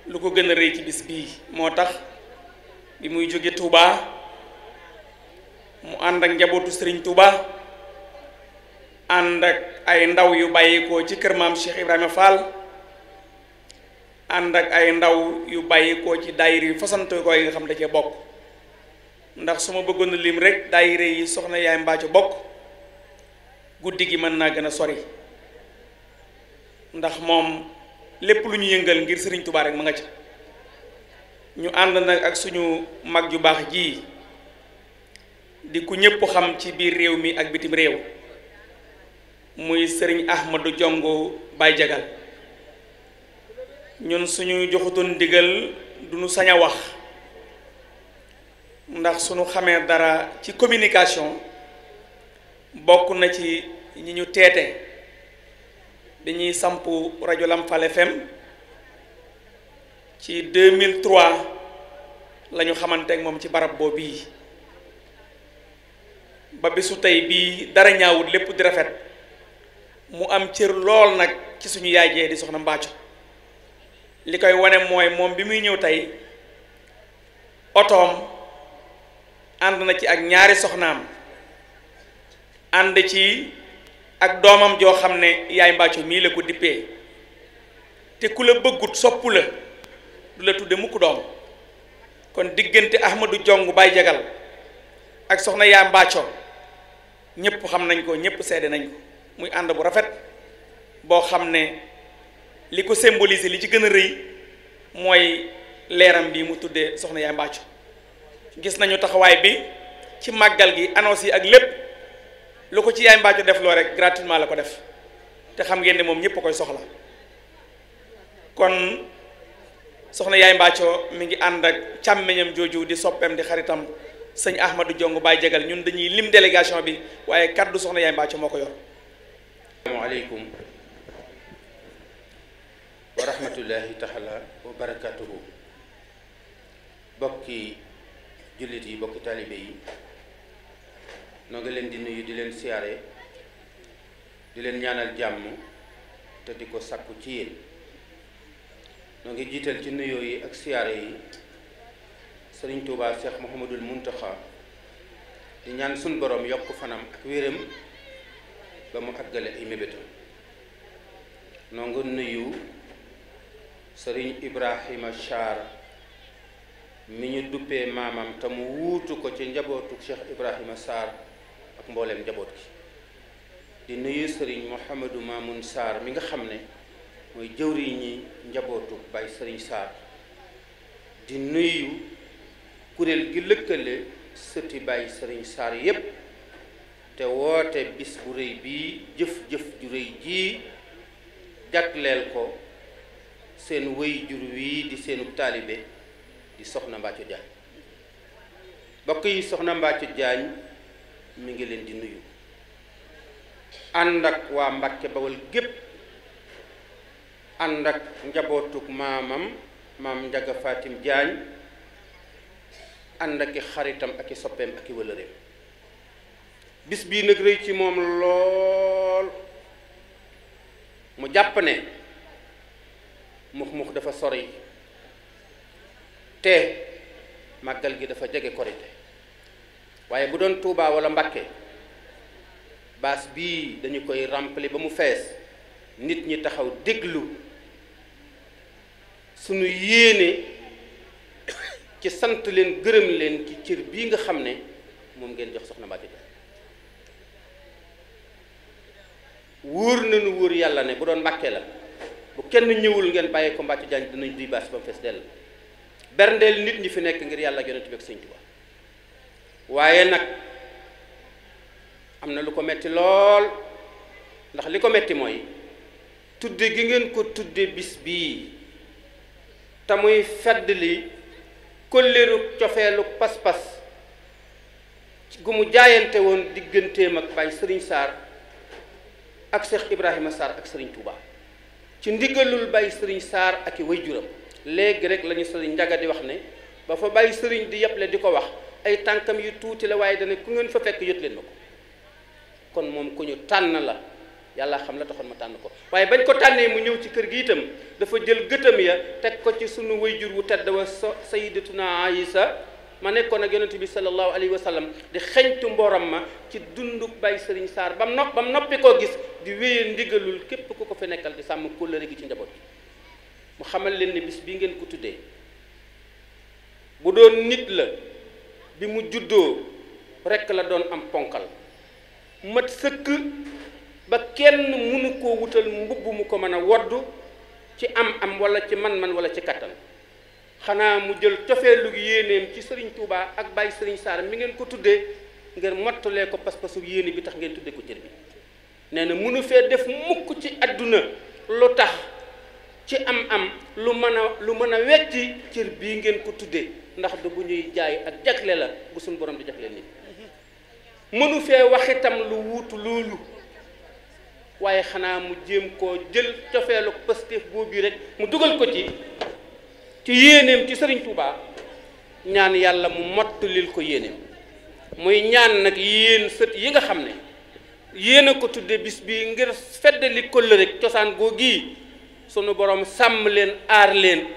lu ko gën a rëy ci bis bii moo tax bi muy jóge Touba mu ànd ak njabootu Serigne Touba ànd ak ay ndaw yu bàyyikoo ci kër maam Cheikh Ibrahima Fall ànd ak ay ndaw yu bàyyikoo ci daayira yu fasante ko yi nga xam da cee bokk ndax su ma bëggoon a lim rek daayira yi soxna yaay Mbaaco bokk guddi gi mën naa gën a sori ndax moom lépp lu ñu yëngal ngir Serigne Touba rek ma nga ca ñu ànd nag ak suñu mag ju baax ji di ku ñépp xam ci biir réew mi ak bitim réew muy Serigne Ahmadou Jongo Baye Jagal ñun suñu joxutoon ndigal duñu sañ a wax ndax suñu xamee dara ci communication bokk na ci ñi ñu teete dañuy samp rajo Lamfal FM ci 2003 la ñu xamante ak moom ci barab boobu bii ba bisu tey bii dara ñaawut lépp di rafet mu am cër lool nag ci suñu yaay jee di soxna Mbaaco li koy wane mooy moom bi muy ñëw tey otoom ànd na ci ak ñaari soxnaam ànd ci ak doomam joo xam ne yaay Mbaaco mii la ko dippee te ku la bëggut sopp la du la tudde mukk doom kon diggante Ahmadou Jong Baye Jagal ak soxna yaay Mbaaco ñépp xam nañ ko ñépp seede nañ ko muy ànd bu rafet boo xam ne li ko symboliser li ci gën a rëy mooy leeram bi mu tuddee soxna yaay Mbaaco gis nañu taxawaay bi ci màggal gi annonce yi ak lépp lu ko ci yaay Mbaaco def loo rek gratuitement la ko def te xam ngeen ne moom ñépp a koy soxla kon soxna yaay Mbaaco mi ngi ànd ak càmmeñam jooju di soppeem di xaritam sëñ Ahmadou Jong Baye Jagal ñun dañuy lim délégation bi waaye kaddu soxna yaay Mbaaco moo ko yor. asalaamaaleykum wa rahmatullahi taala wa barakatuhu bokki jullit yi bokki taalibe yi noo ngi leen di nuyu di leen siyaare di leen ñaanal jàmm te di ko sakku ci yéen noo ngi jiital ci nuyoo yi ak siyaare yi Sëriñ Tuubaa Cheikh Mouhamadul Muntaxa di ñaan sun borom yokk fanam ak wéram ba mu àggale ay mébétam noo ngi nuyu Sëriñ Ibrahima Sarr mi ñu duppee maamam te mu wuutu ko ci njabootu Cheikh Ibrahima Sarr ak mbooleem njaboot gi di nuyu Sëriñ Mouhamadou Mamoun Sarr mi nga xam ne mooy jëwriñ ñi njabootu Baye Serigne Sarr di nuyu kuréel gi lëkkale sëti Baye Serigne Sarr yépp te woote bis bu rëy bii jëf-jëf ju rëy jii jagleel ko seen wëy jur wii di seenu taalibe di soxna Mbathio Diagne mbokk yi soxna Mbathio Diagne mi ngi leen di nuyu ànd ak waa Mbàkke Bawol gépp ànd ak njabootuk maam Njaga Fatim Diagne ànd ak i xaritam ak i soppeem ak i wëlëreem bis bii nag rëy ci moom lool mu jàpp ne mux dafa sori te màggal gi dafa jege korite waaye bu doon Tuubaa wala Mbàkke baas bii dañu koy remplir ba mu fees nit ñi taxaw déglu sunu yéene ci sant leen gërëm leen ci cër bii nga xam ne moom ngeen jox soxna Mbathio Diagne wóor nañu wóor yàlla ne bu doon Mbàkke la bu kenn ñëwul ngeen bàyyi ko Mbathio Diagne dinañ duy baas ba mu fees dell berndeel nit ñi fi nekk ngir yàlla ak yonent bi ak Sëñ Tuubaa waaye nag am na lu ko metti lool ndax li ko metti mooy tudde gi ngeen ko tudde bis bii te muy fedd li kóllëru cofeelu pas-pas gu mu jaayante woon digganteem ak Baye Serigne Sarr ak Cheikh Ibrahima Sarr ak Serigne Touba ci ndigalul Baye Serigne Sarr ak i waajuram léegi rek lañu Serigne Njaga di wax ne ba fa Baye Serigne di yeble di ko wax ay tànkam yu tuuti la waaye dana ku ngeen fa fekk yët leen ma ko kon moom ku ñu tànn la yàlla xam la taxoon ma tànn ko waaye bañ ko tànnee mu ñëw ci kër gi itam dafa jël gëtam ya teg ko ci sunu wayjur wu tedd wa sayyidatuna Aïsa ma nekkoon ak yonent bi sallallahu alayhi wa sallam di xeñtu mboram ma ci dunduk Baye Serigne Sarr bam noppi koo gis di wéyee ndigalul képp ku ko fi nekkal di sàmm kóllëre gi ci njaboot bi mu xamal leen ne bis bii ngeen ko tuddee bu doon nit la bi mu juddoo rekk la doon am ponkal mat sëkk ba kenn mënu koo wutal mbubb mu ko mën a woddu ci am wala ci man-man wala ci kattan xanaa mu jël cofeelu yéeneem ci Serigne Touba ak Baye Serigne Sarr mi ngeen ko tuddee ngeen mottalee ko pas-pasu yéene bi tax ngeen tuddee ko cër bi nee na mënu fee def mukk ci àdduna lu tax ci am lu mën a wecci cër bii ngeen ko tuddee ndax du bu ñuy jaay ak jagle la bu suñu borom di jagleel nit mënu fee wax itam lu wuutu loolu waaye xanaa mu jéem koo jël cofeelu Pastef boobu rek mu dugal ko ci yéeneem ci Serigne Touba ñaan yàlla mu mottalil ko yéeneem muy ñaan nag yéen sët yi nga xam ne yéen a ko tudde bis bi ngir feddali kóllëre rek cosaan googi sunu borom sàmm leen aar leen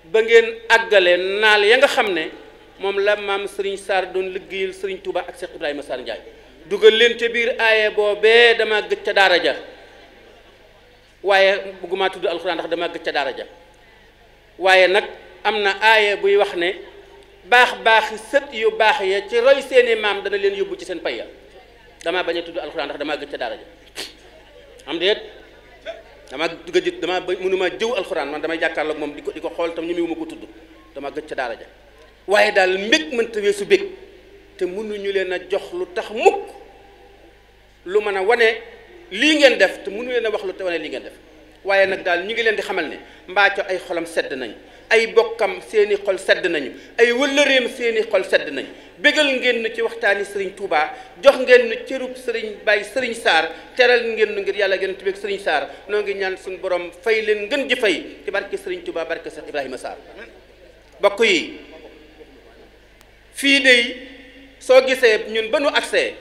ba ngeen àggale naal ya nga xam ne moom la maam Serigne Sarr doon liggéeyal Serigne Touba ak Cheikh Ibrahima Sarr Ndiaye dugal leen ca biir aaye boobee dama gëj ca daara ja waaye bëgguma tudd alxuraan ndax dama gëj ca daara ja waaye nag am na aaye buy wax ne baaxi sët yu baax ya ci roy seeni maam dana leen yóbbu ci seen pay ya dama bañ a tudd alxuraan ndax dama gëj ca daara ja am déet dama mënuma jëw alxuraan man damay jàkkaarloog moom di ko xool tam ñu mu ma ko tudd dama gëj ca daara ja waaye daal mbég mënta weesu bég te mënuñu leen a jox lu tax mukk lu mën a wane lii ngeen def te mënu leen a wax lu te wane lii ngeen def waaye nag daal ñu ngi leen di xamal ne Mbathio ay xolam sedd nañ ay bokkam seeni xol sedd nañu ay wëllëreem seeni xol sedd nañ bégal ngeen nu ci waxtaani Serigne Touba jox ngeen nu cërub Serigne Baye Serigne Sarr teral ngeen nu ngir yàlla ngeen tubeeg Serigne Sarr noo ngi ñaan suñu borom fay leen ngën ji fay ci barke Serigne Touba barke Cheikh Ibrahima Sarr bokk yi fii de soo gisee ñun ba nu agsee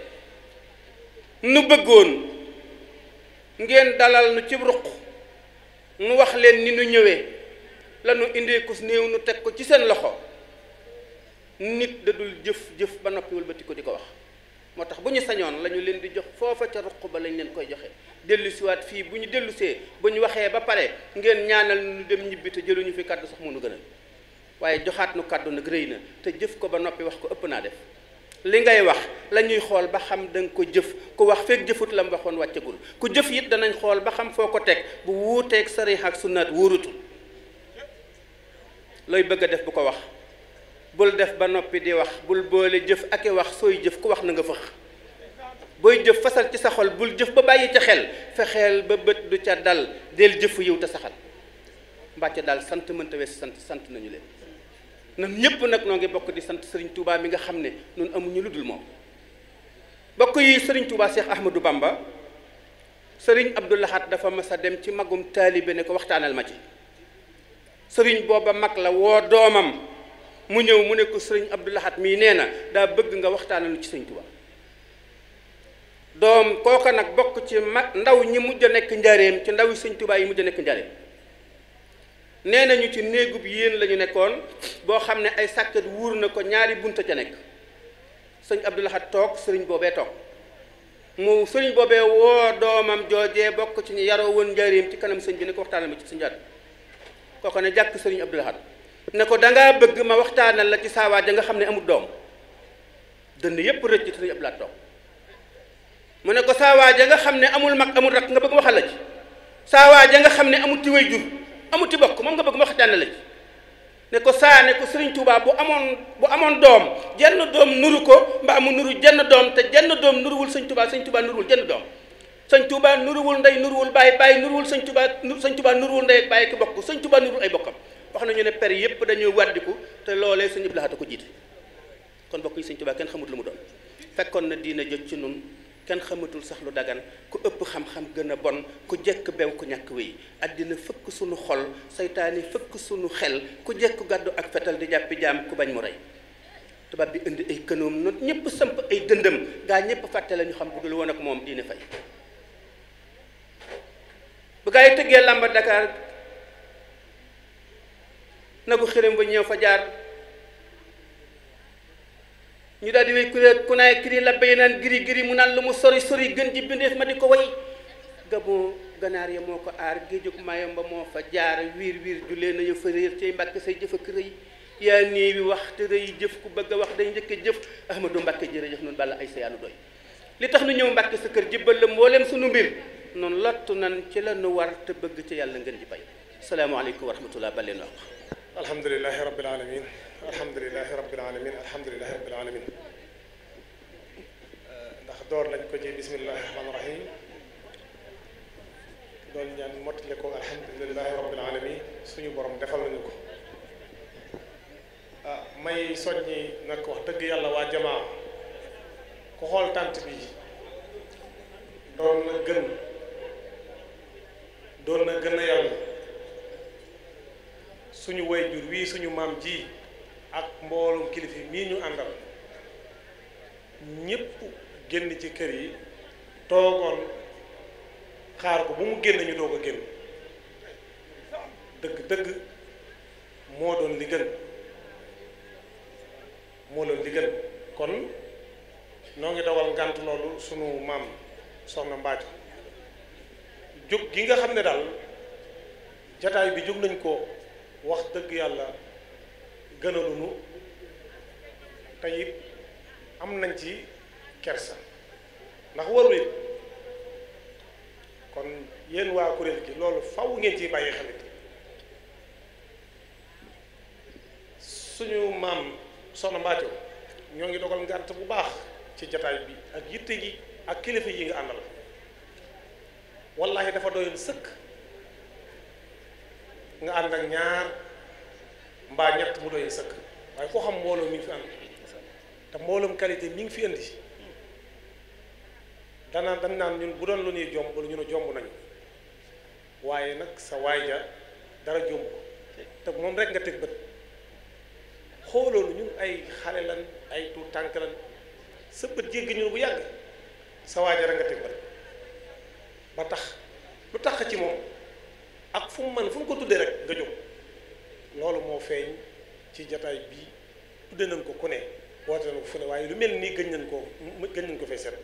nu bëggoon ngeen dalal nu ci ruq nu wax leen ni nu ñëwee la nu indee ko néew nu teg ko ci seen loxo nit da dul jëf ba noppiwul ba ti ko di ko wax moo tax bu ñu sañoon la ñu leen di jox foofa ca ruq ba lañ leen koy joxe dellu siwaat fii bu ñu dellusee bu ñu waxee ba pare ngeen ñaanal nu dem ñibbi te jëluñu fi kàddu sax mënu gënal waaye joxaat nu kàddu nag rëy na te jëf ko ba noppi wax ko ëpp naa def li ngay wax la ñuy xool ba xam da nga ko jëf ku wax fekk jëfut la mu waxoon wàccagul ku jëf it danañ xool ba xam foo ko teg bu wuuteeg sariha ak sunnaat wóorutul looy bëgg a def bu ko wax bul def ba noppi di wax bul boole jëf ak i wax sooy jëf ku wax na nga fëx booy jëf fasal ci sa xol bul jëf ba bàyyi ca xel fexeel ba bët du ca dal del jëfu yiw te saxal mbàcce daal sant mënta wees sant nañu leen ñun ñëpp nag noo ngi bokk di sant Serigne Touba mi nga xam ne ñun amuñu lu dul moom bokk yi Serigne Touba Cheikh Ahmadou Bamba Serigne Abdou Lahad dafa mas a dem ci magum taalibe ne ko waxtaanal ma ci Serigne booba mag la woo doomam mu ñëw mu ne ko Serigne Abdou Lahad mii nee na daa bëgg nga waxtaanal ci Serigne Touba doom kooka nag bokk ci mag ndaw ñi mujj a nekk njaareem ci ndaw yi Serigne Touba yi mujj a nekk njaareem nee nañu ci néegub yéen la ñu nekkoon boo xam ne ay sàkket wuur na ko ñaari bunta ca nekk sëñ Abdou Lahad toog sëriñ boobee toog mu sëriñ boobee woo doomam joojee bokk ci ñu yaroo woon njaareem ci kanam sëñ bi ne ko waxtaanal ma ci sëñ Jaat kooko ne jàkk sëriñ Abdou Lahad ne ko dangaa bëgg ma waxtaanal la ci saawaa ja nga xam ne amul doom dënn yépp rëcc ci sëriñ Abdou Lahad toog mu ne ko saawaa ja nga xam ne amul mag amul rakk nga bëgg waxal la ci saawaa ja nga xam ne amul ti way jur amuti bokk moom nga bëgg ma waxtaanal la ci ne ko saa ne ko Serigne Touba bu amoon doom jenn doom nuru ko mbaa mu nuru jenn doom te jenn doom nuruwul Sëñ Touba Sëñ Touba nuruwul jenn doom Sëñ Touba nuruwul ndey nuruwul baay nuruwul Sëñ Touba nuruwul ndey ak baay ki bokk Sëñ Touba nuruwul ay bokkam wax nañu ne per yépp dañuy wàddiku te loolee Sëñ Abdou Lahad ko jiite kon bokk yi Sëñ Touba kenn xamut lu mu doon fekkoon na diina jot ci nun kenn xamatul sax lu dagan ku ëpp xam-xam gën a bon ku jekk bew ku ñàkk wéy àddina fëkk sunu xol saytaani fëkk sunu xel ku jekk gàddu ak fetal di jàppi jaam ku bañ mu rey tubaab bi indi ay kënoom not ñëpp samp ay dëndëm gaa ñëpp fàtte la ñu xam bu dul woon ak moom diine fay bu gaa yi tëggee làmba Dakar nagu xërëm ba ñëw fa jaar ñu daal di wéy ku naay kiri la bay naan giri mu naan lu mu sori gën ji bindeef ma di ko way gabon ganaar ya moo ko aar géejug mayam ba moo fa jaar wiir jullee nañu fa réer cay Mbàkke say jëf ak rëy yaa néewi wax te rëy jëf ku bëgg a wax day njëkk a jëf Ahmadou Mbàkke jërëjëf noonu bala ay sayaanu doy li tax nu ñëw Mbàkke sa kër jibbal la mboolem sunu mbir noonu lottu nan ci la nu war te bëgg ci yàlla ngeen ji bay asalaamaaleykum wa rahmatullah baleen wax alhamdulilahi rabbil alamin alhamdulilahi rabbil alamin alhamdulilahi rabbil alamin ndax door lañ ko ci bismillahi rahmaani rahim doon ñaan mottale ko alhamdulilahi rabbil alamin suñu borom defal nañu ko may soññi nag wax dëgg yàlla waa jamaa ku xool tànt bi doon na gën a yàlla suñu wayjur wii suñu maam ji ak mboolum kilifa mii ñu àndal ñépp génn ci kër yi toogoon xaar ko bu mu génn ñu doog a génn dëgg moo doon li gën kon noo ngi dogal ngànt loolu sunu maam soxna Mbaaco jóg gi nga xam ne daal jataay bi jóg nañ ko wax dëgg yàlla gënaluñu te it am nañ ci kersa ndax warul it kon yéen waa kuréel gi loolu faw ngeen ciy bàyyi xalit suñu maam soxna Mbaaco ñoo ngi dogal ngànt bu baax ci jataay bi ak yitte gi ak kilifa yi nga àndal wallahi dafa doyoon sëkk nga ànd ak ñaar mbaa ñett mu doyoon sëkk waaye koo xam mbooloo mi ngi fi ànd te mbooloom qualité mi ngi fi indi dañ naan ñun bu doon lu ñuy jomb lu ñu ne jomb nañu waaye nag sa waay ja dara jomb ko te moom rek nga teg bët xooloolu ñun ay xale lan ay tuut tànk lan sa bët jéggi ñu bu yàgg sa waay ja rek nga teg bët ba tax lu tax ci moom ak fu mu ko tuddee rek nga jóg loolu moo feeñ ci jataay bii tudde nañ ko ku ne woote nañ ko fu ne waaye lu mel nii gëj nañ ko fay seet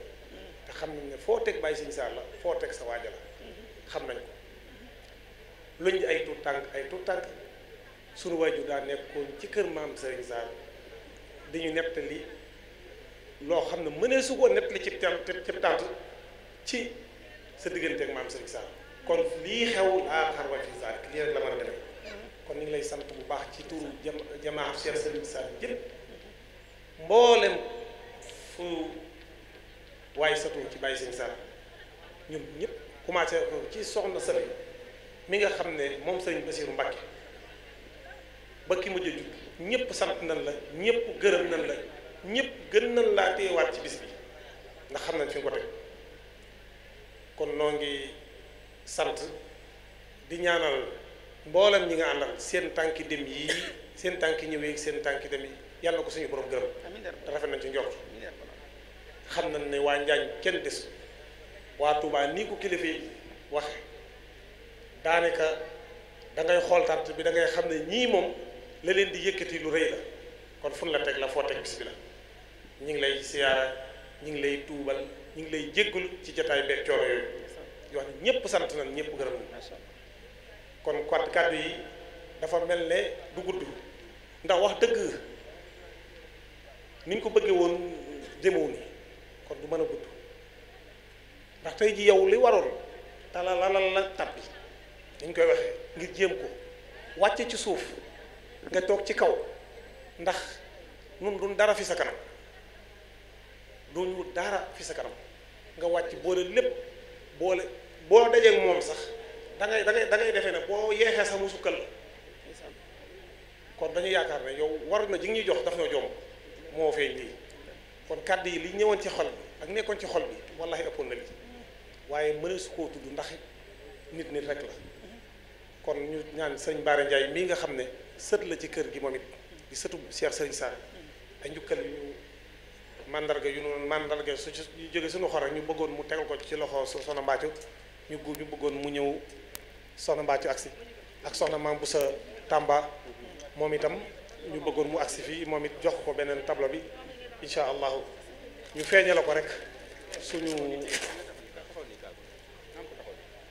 te xam nañ ne foo teg bàyyi Sëñ Saar la foo teg sa waaja la xam nañ ko luñ ay tuut tànk sunu waajur daa nekkoon ci kër maam Sëriñ Saar di ñu nettali loo xam ne mënee su ko net li ci tànt ci sa diggante ak maam Serigne Sall kon lii xew laa xar wa fi Sall lii rek la mën a demee kon ñu ngi lay sant bu baax ci turu jamaa Cheikh Serigne Sall yëpp mboolem fu waaye satoo ci bàyyi Serigne Sall ñun ñëpp commencé ci soxna Sali mi nga xam ne moom Serigne Bassirou Mbacké ba ki mujj a jug ñëpp sant nañ la ñëpp gërëm nañ la ñëpp gën nañ laa téyewaat ci bis bi ndax xam nañ fi nga ko teg kon noo ngi sant di ñaanal mboolem ñi nga àndal seen tànki dem yii seen tànki ñëwee seen tànki dem yi yàlla ko suñu borom gërëm te rafet nañ ci njort xam nañ ne waa Njaañ kenn des waa Touba nii ko kilifa yi waxe daanaka da ngay xool tànt bi da ngay xam ne ñii moom la leen di yëkkati lu rëy la kon fun la teg la foo teg bis bi la ñu ngi lay siyaara ñu ngi lay tuubal ñu ngi lay jéggul ci jotaay beeg coono yooyu yoo xam ne ñëpp sant nañ ñëpp gërëm nañ kon kàddu yi dafa mel ne du gudd ndax wax dëgg ni ñu ko bëggee woon demewu ni kon du mën a gudd ndax tey ji yow li waroon talalal la tabbi dañ koy waxee ngir jéem ko wàcce ci suuf nga toog ci kaw ndax nun duñ dara fi sa kanam duñu dara fi sa kanam nga wàcc boole lépp boole boo dajeeg moom sax da ngay defee ne boo yeexee sax mu sukkal la kon dañu yaakaar ne yow war na ji ñuy jox daf ñoo jomb moo feeñ lii kon kàddu yi li ñëwoon ci xol bi ak nekkoon ci xol bi wallahi ëppoon na lii waaye mëne su koo tudd ndax nit rek la kon ñu ñaan sëñ Bara Ndiaye mii nga xam ne sët la ci kër gi moom it di sëtu Cheikh Serigne Sall ay njukkal yu mandarga yu noonu mandarga su ci jóge suñu xor ñu bëggoon mu tegal ko ci loxo soxna Mbacco ñu bëggoon mu ñëw soxna Mbacco agsi ak soxna Maam bu sa Tamba moom itam ñu bëggoon mu agsi fii moom it jox ko beneen tableau bi incha allahu ñu feeñe la ko rek suñu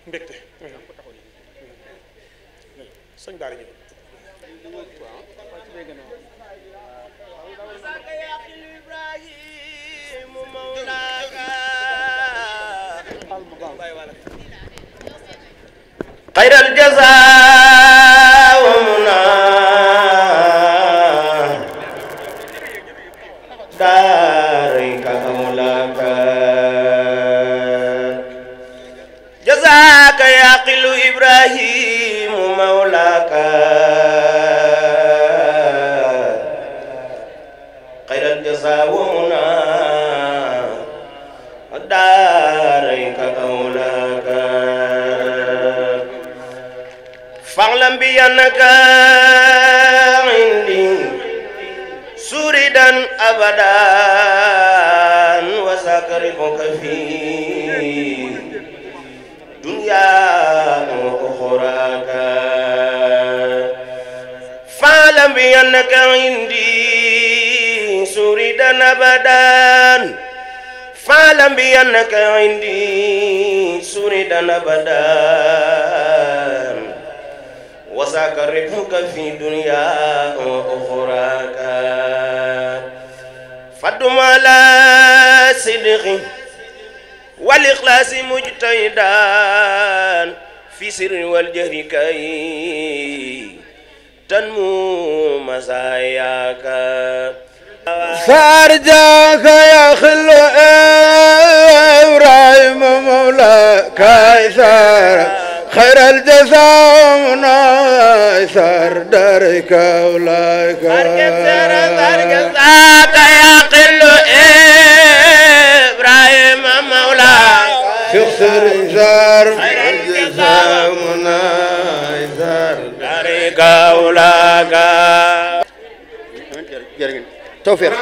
mbégte sëñ Bara ñëw خير الجزاء ومنا دارك مولاك جزاك يا قل إبراهيم مولاك خير الجزاء ومنا دارك مولاك فاعلم بأنك عندي سوردا أبدا وسأكرمك في دنيا وأخراك فاعلم بأنك عندي سوردا أبدا فاعلم بأنك عندي سوردا أبدا وسأكرمك في دنيا وأخراك فدم على صدق والإخلاص مجتهدا في سر والجهر كي تنمو مزاياك فارجاك يا خل إبراهيم مولاك خير الجزاء وناصر دارك أولاك فارجاك يا خل إبراهيم مولاك خير الجزاء وناصر دارك أولاك توفيق